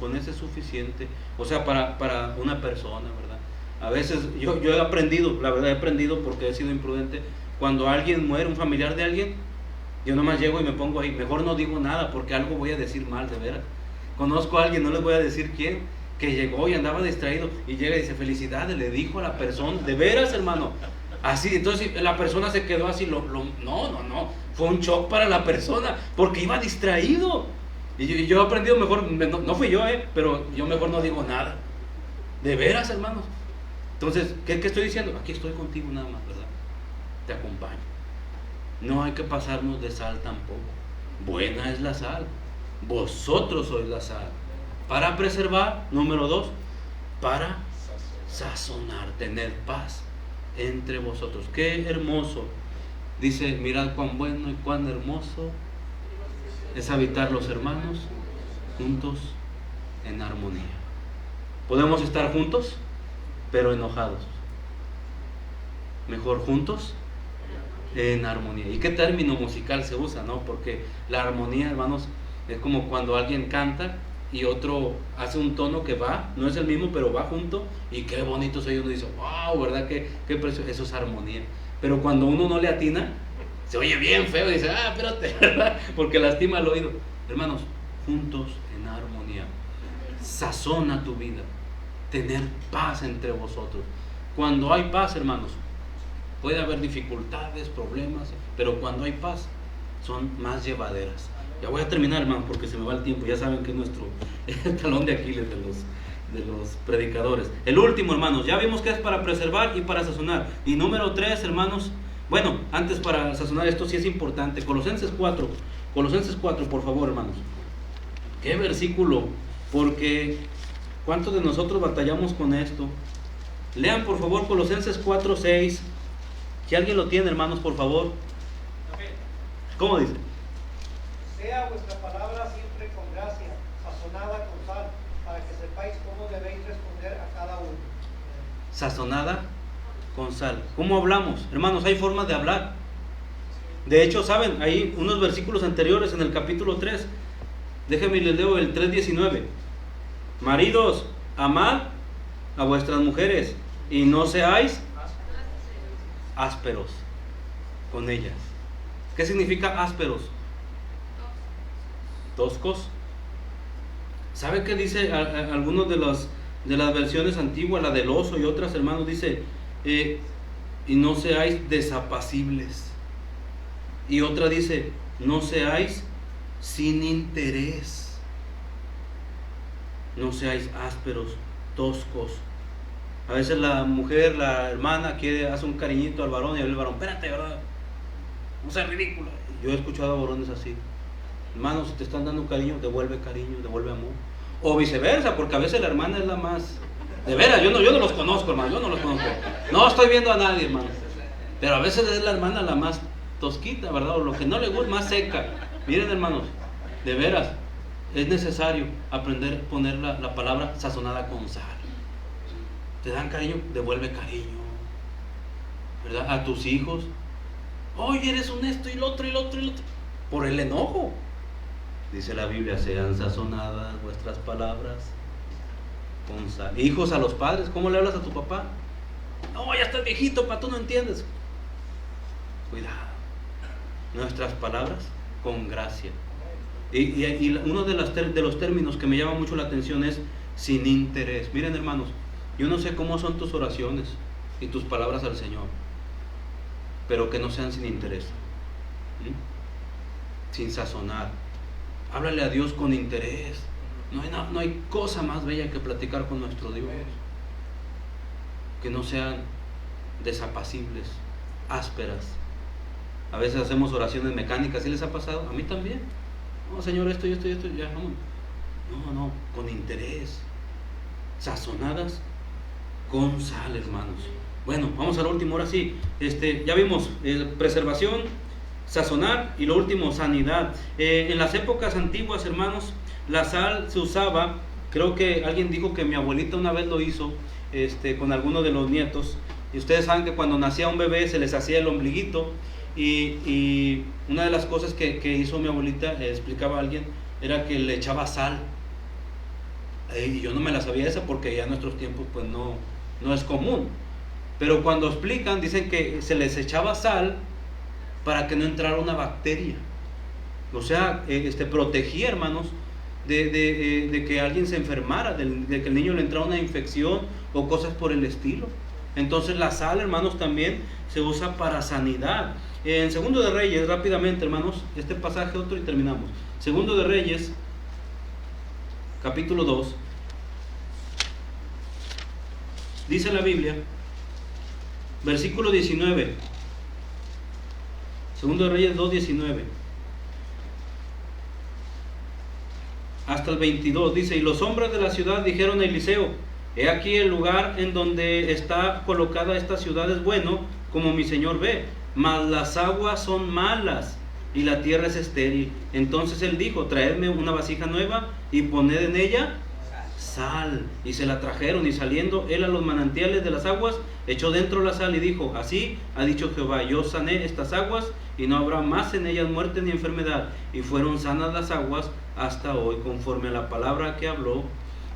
con ese es suficiente. O sea, para una persona, ¿verdad? A veces yo he aprendido, la verdad he aprendido porque he sido imprudente. Cuando alguien muere, un familiar de alguien, yo nomás llego y me pongo ahí. Mejor no digo nada porque algo voy a decir mal, de veras. Conozco a alguien, no les voy a decir quién, que llegó y andaba distraído y llega y dice, felicidades, le dijo a la persona, de veras, hermano. Así, entonces la persona se quedó así, no, fue un shock para la persona, porque iba distraído. Y yo he aprendido mejor, no fui yo, pero yo mejor no digo nada. De veras, hermanos. Entonces, ¿qué estoy diciendo? Aquí estoy contigo nada más, ¿verdad? Te acompaño. No hay que pasarnos de sal tampoco. Buena es la sal. Vosotros sois la sal. Para preservar, número 2, para sazonar, tener paz entre vosotros. Qué hermoso. Dice, mirad cuán bueno y cuán hermoso es habitar los hermanos juntos en armonía. Podemos estar juntos, pero enojados. Mejor juntos en armonía. ¿Y qué término musical se usa, no? Porque la armonía, hermanos, es como cuando alguien canta y otro hace un tono que va, no es el mismo, pero va junto, y qué bonito se oye. Uno dice, wow, ¿verdad? Qué precioso. Eso es armonía. Pero cuando uno no le atina, se oye bien feo y dice, espérate, ¿verdad? Porque lastima el oído. Hermanos, juntos en armonía. Sazona tu vida. Tener paz entre vosotros. Cuando hay paz, hermanos, puede haber dificultades, problemas, pero cuando hay paz, son más llevaderas. Ya voy a terminar, hermano, porque se me va el tiempo. Ya saben que es nuestro talón de Aquiles de los predicadores. El último, hermanos, ya vimos que es para preservar y para sazonar. Y número 3, hermanos, bueno, antes para sazonar esto sí es importante. Colosenses 4, por favor, hermanos. Qué versículo, porque ¿cuántos de nosotros batallamos con esto? Lean, por favor, Colosenses 4:6. Si alguien lo tiene, hermanos, por favor. ¿Cómo dice? Sea vuestra palabra siempre con gracia, sazonada con sal, para que sepáis cómo debéis responder a cada uno. Sazonada con sal. ¿Cómo hablamos? Hermanos, hay formas de hablar. De hecho, ¿saben? Hay unos versículos anteriores en el capítulo 3. Déjenme les leo el 3:19. Maridos, amad a vuestras mujeres y no seáis ásperos con ellas. ¿Qué significa ásperos? Toscos. ¿Sabe qué dice algunos de las versiones antiguas, la del oso y otras, hermanos? Dice, y no seáis desapacibles. Y otra dice, no seáis sin interés. No seáis ásperos, toscos. A veces la mujer, la hermana, hace un cariñito al varón y el varón, espérate, ¿verdad? No seas ridículo. Yo he escuchado a varones así. Hermanos, si te están dando cariño, devuelve amor. O viceversa, porque a veces la hermana es la más... De veras, yo no los conozco, hermano, yo no los conozco. No estoy viendo a nadie, hermano. Pero a veces es la hermana la más tosquita, ¿verdad? O lo que no le gusta, más seca. Miren, hermanos, de veras, es necesario aprender a poner la palabra sazonada con sal. Te dan cariño, devuelve cariño, ¿verdad? A tus hijos. Oye, eres un esto y lo otro y lo otro y lo otro. Por el enojo. Dice la Biblia, sean sazonadas vuestras palabras con sal. Hijos a los padres, ¿cómo le hablas a tu papá? No, ya estás viejito, tú no entiendes. Cuidado. Nuestras palabras con gracia. Y uno de los términos que me llama mucho la atención es sin interés. Miren, hermanos, yo no sé cómo son tus oraciones y tus palabras al Señor, pero que no sean sin interés, sin sazonar. Háblale a Dios con interés. No hay cosa más bella que platicar con nuestro Dios. Que no sean desapacibles, ásperas. A veces hacemos oraciones mecánicas. ¿Sí les ha pasado? A mí también. No, Señor, esto, ya, no, con interés. Sazonadas con sal, hermanos. Bueno, vamos a lo último, ahora sí. Ya vimos preservación, sazonar, y lo último, sanidad. En las épocas antiguas, hermanos, la sal se usaba. Creo que alguien dijo que mi abuelita una vez lo hizo con alguno de los nietos. Y ustedes saben que cuando nacía un bebé se les hacía el ombliguito. Y una de las cosas que hizo mi abuelita, explicaba a alguien, era que le echaba sal. Y yo no me la sabía esa, porque ya en nuestros tiempos pues no es común. Pero cuando explican, dicen que se les echaba sal para que no entrara una bacteria. O sea, protegía, hermanos, de que alguien se enfermara, de que el niño le entrara una infección o cosas por el estilo. Entonces la sal, hermanos, también se usa para sanidad. En Segundo de Reyes, rápidamente, hermanos, este pasaje otro y terminamos. Segundo de Reyes, capítulo 2. Dice la Biblia, versículo 19. Segundo de Reyes 2:19 hasta el 22, dice: y los hombres de la ciudad dijeron a Eliseo: he aquí el lugar en donde está colocada esta ciudad es bueno, como mi señor ve, mas las aguas son malas y la tierra es estéril. Entonces él dijo: traedme una vasija nueva y poned en ella sal. Y se la trajeron, y saliendo él a los manantiales de las aguas, echó dentro la sal y dijo: así ha dicho Jehová, yo sané estas aguas y no habrá más en ellas muerte ni enfermedad. Y fueron sanas las aguas hasta hoy, conforme a la palabra que habló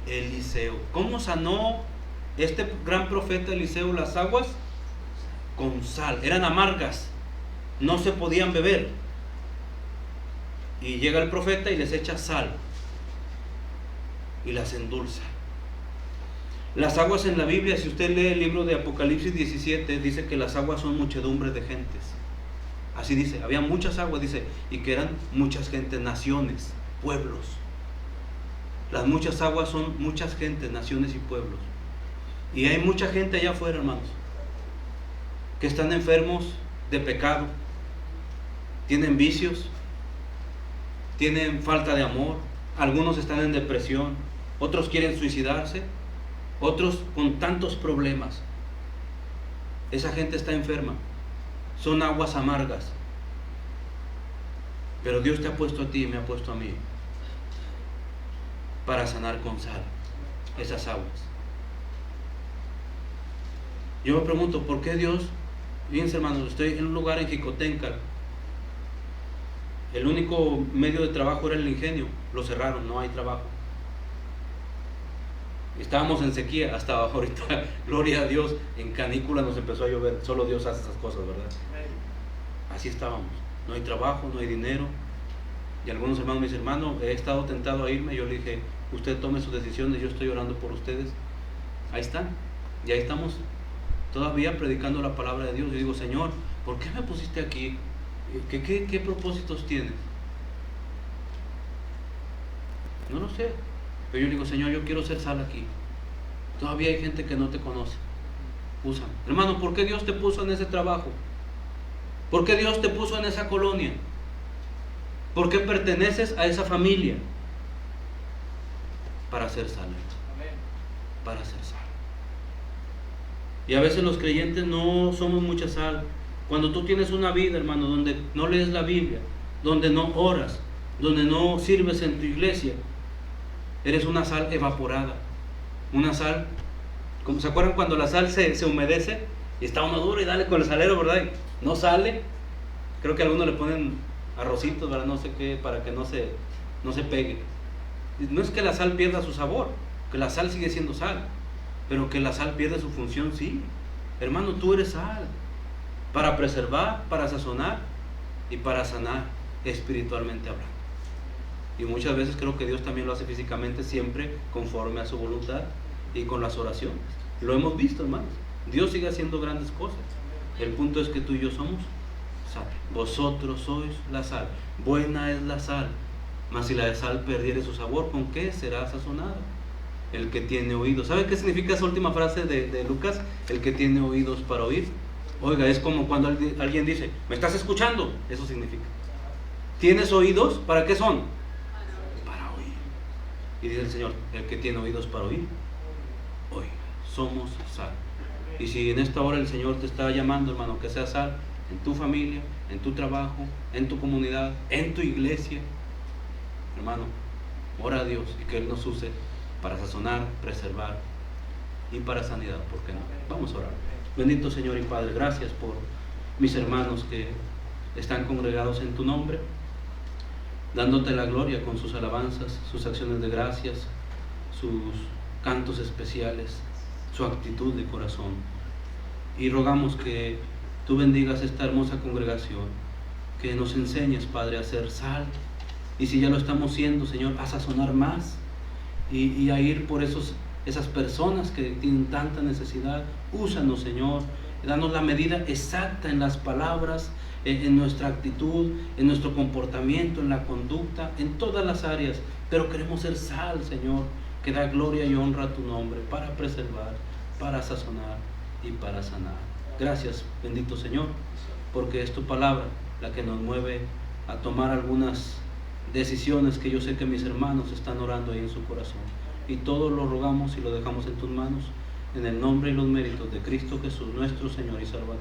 Eliseo. ¿Cómo sanó este gran profeta Eliseo las aguas? Con sal. Eran amargas, no se podían beber. Y llega el profeta y les echa sal y las endulza. Las aguas en la Biblia, si usted lee el libro de Apocalipsis 17, dice que las aguas son muchedumbre de gentes. Así dice, había muchas aguas, dice, y que eran muchas gentes, naciones, pueblos. Las muchas aguas son muchas gentes, naciones y pueblos. Y hay mucha gente allá afuera, hermanos, que están enfermos de pecado, tienen vicios, tienen falta de amor, algunos están en depresión, otros quieren suicidarse, otros con tantos problemas. Esa gente está enferma, son aguas amargas. Pero Dios te ha puesto a ti y me ha puesto a mí para sanar con sal esas aguas. Yo me pregunto, ¿por qué Dios? Fíjense, hermanos, estoy en un lugar en Jicotenca. El único medio de trabajo era el ingenio, lo cerraron, no hay trabajo. Estábamos en sequía, hasta ahorita, gloria a Dios, en canícula nos empezó a llover. Solo Dios hace esas cosas, ¿verdad? Así estábamos, no hay trabajo, no hay dinero. Y algunos hermanos me dicen: hermano, he estado tentado a irme. Yo le dije: usted tome sus decisiones, yo estoy orando por ustedes. Ahí están, y ahí estamos todavía predicando la palabra de Dios. Yo digo: Señor, ¿por qué me pusiste aquí? ¿Qué propósitos tienes? No lo sé, pero yo digo: Señor, yo quiero ser sal aquí. Todavía hay gente que no te conoce. Úsame. Hermano, ¿por qué Dios te puso en ese trabajo? ¿Por qué Dios te puso en esa colonia? ¿Por qué perteneces a esa familia? Para ser sal. Para ser sal. Y a veces los creyentes no somos mucha sal. Cuando tú tienes una vida, hermano, donde no lees la Biblia, donde no oras, donde no sirves en tu iglesia, eres una sal evaporada, una sal Como se acuerdan cuando la sal se humedece y está uno duro y dale con el salero, ¿verdad? Y no sale. Creo que algunos le ponen arrocitos, ¿verdad? No sé qué, para que no se pegue. No es que la sal pierda su sabor, que la sal sigue siendo sal, pero que la sal pierde su función, sí. Hermano, tú eres sal, para preservar, para sazonar y para sanar espiritualmente hablando. Y muchas veces creo que Dios también lo hace físicamente, siempre conforme a su voluntad y con las oraciones. Lo hemos visto, hermanos. Dios sigue haciendo grandes cosas. El punto es que tú y yo somos sal. Vosotros sois la sal. Buena es la sal, mas si la sal perdiere su sabor, ¿con qué será sazonada? El que tiene oídos. ¿Sabe qué significa esa última frase de Lucas? El que tiene oídos para oír. Oiga, es como cuando alguien dice, ¿me estás escuchando? Eso significa. ¿Tienes oídos? ¿Para qué son? Para oír. Y dice el Señor, el que tiene oídos para oír, oiga, somos sal. Y si en esta hora el Señor te está llamando, hermano, que seas sal en tu familia, en tu trabajo, en tu comunidad, en tu iglesia, hermano, ora a Dios y que Él nos use para sazonar, preservar y para sanidad, ¿por qué no? Vamos a orar. Bendito Señor y Padre, gracias por mis hermanos que están congregados en tu nombre, dándote la gloria con sus alabanzas, sus acciones de gracias, sus cantos especiales, su actitud de corazón. Y rogamos que tú bendigas esta hermosa congregación, que nos enseñes, Padre, a ser sal, y si ya lo estamos siendo, Señor, a sazonar más y a ir por esas personas que tienen tanta necesidad. Úsanos, Señor, danos la medida exacta en las palabras, en nuestra actitud, en nuestro comportamiento, en la conducta, en todas las áreas, pero queremos ser sal, Señor, que da gloria y honra a tu nombre, para preservar, para sazonar y para sanar. Gracias, bendito Señor, porque es tu palabra la que nos mueve a tomar algunas decisiones que yo sé que mis hermanos están orando ahí en su corazón. Y todo lo rogamos y lo dejamos en tus manos, en el nombre y los méritos de Cristo Jesús, nuestro Señor y Salvador.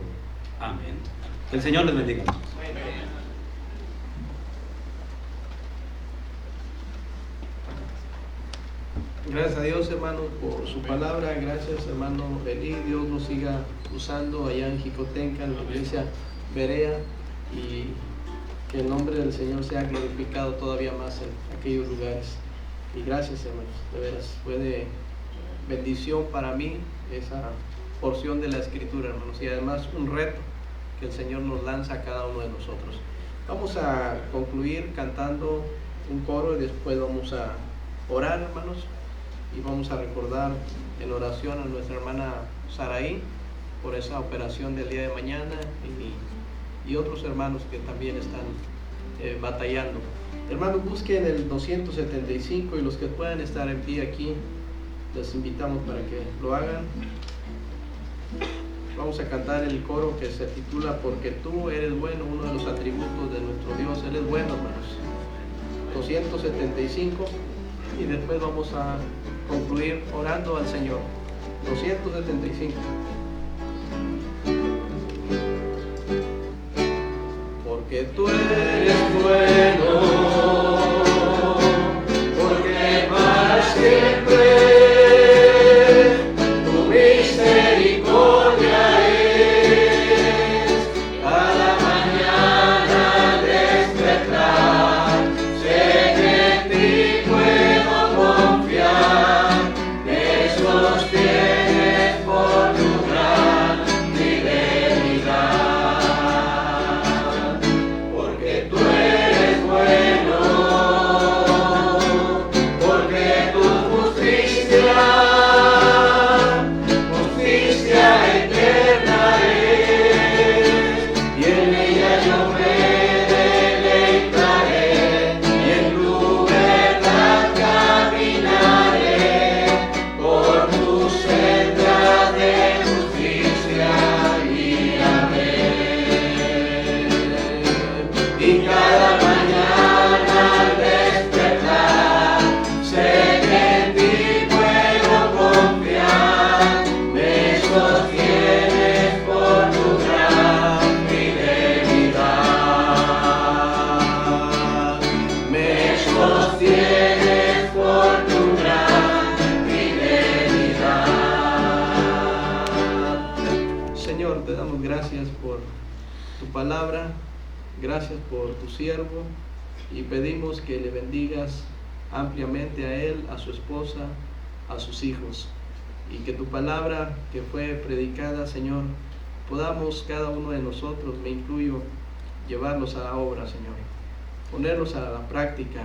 Amén. Que el Señor les bendiga. Gracias a Dios, hermano, por su palabra. Gracias, hermano Eli. Dios nos siga usando allá en Jicotenca, en la iglesia Berea, y que el nombre del Señor sea glorificado todavía más en aquellos lugares. Y gracias, hermanos, de veras, fue de bendición para mí esa porción de la Escritura, hermanos, y además un reto que el Señor nos lanza a cada uno de nosotros. Vamos a concluir cantando un coro y después vamos a orar, hermanos, y vamos a recordar en oración a nuestra hermana Saraí por esa operación del día de mañana y otros hermanos que también están batallando. Hermanos, busquen el 275 y los que puedan estar en pie aquí, les invitamos para que lo hagan. Vamos a cantar el coro que se titula Porque tú eres bueno, uno de los atributos de nuestro Dios. Él es bueno, hermanos. 275, y después vamos a concluir orando al Señor. 275. Porque tú eres bueno, porque para siempre tu misericordia es. Cada mañana al despertar, sé que en ti puedo confiar, me sostienes por tu gracia. Gracias por tu palabra, gracias por tu siervo, y pedimos que le bendigas ampliamente a él, a su esposa, a sus hijos, y que tu palabra que fue predicada, Señor, podamos cada uno de nosotros, me incluyo, llevarlos a la obra, Señor, ponerlos a la práctica,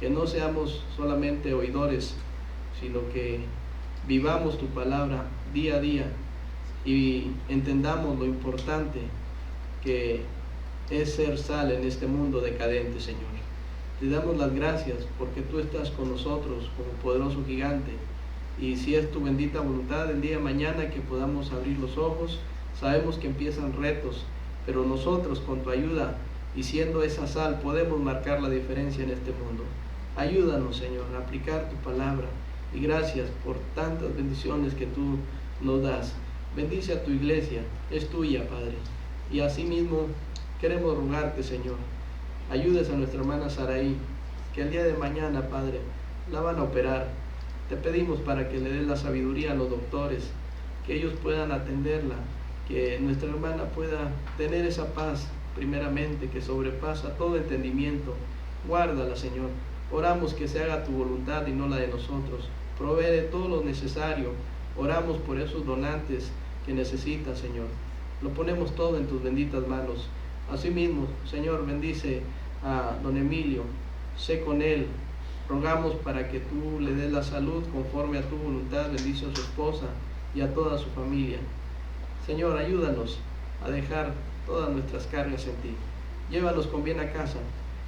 que no seamos solamente oidores, sino que vivamos tu palabra día a día y entendamos lo importante que es ser sal en este mundo decadente, Señor. Te damos las gracias porque tú estás con nosotros como poderoso gigante, y si es tu bendita voluntad el día de mañana que podamos abrir los ojos, sabemos que empiezan retos, pero nosotros con tu ayuda y siendo esa sal podemos marcar la diferencia en este mundo. Ayúdanos, Señor, a aplicar tu palabra, y gracias por tantas bendiciones que tú nos das. Bendice a tu iglesia, es tuya, Padre, y asimismo queremos rogarte, Señor, ayudes a nuestra hermana Saraí, que el día de mañana, Padre, la van a operar. Te pedimos para que le des la sabiduría a los doctores, que ellos puedan atenderla, que nuestra hermana pueda tener esa paz, primeramente, que sobrepasa todo entendimiento. Guárdala, Señor. Oramos que se haga tu voluntad y no la de nosotros. Provee todo lo necesario. Oramos por esos donantes que necesitan, Señor. Lo ponemos todo en tus benditas manos. Asimismo, Señor, bendice a don Emilio. Sé con él. Rogamos para que tú le des la salud conforme a tu voluntad. Bendice a su esposa y a toda su familia. Señor, ayúdanos a dejar todas nuestras cargas en ti. Llévanos con bien a casa,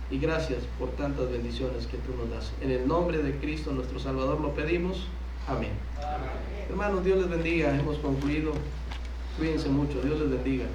y gracias por tantas bendiciones que tú nos das. En el nombre de Cristo nuestro Salvador lo pedimos. Amén. Amén. Hermanos, Dios les bendiga. Hemos concluido. Cuídense mucho. Dios les bendiga.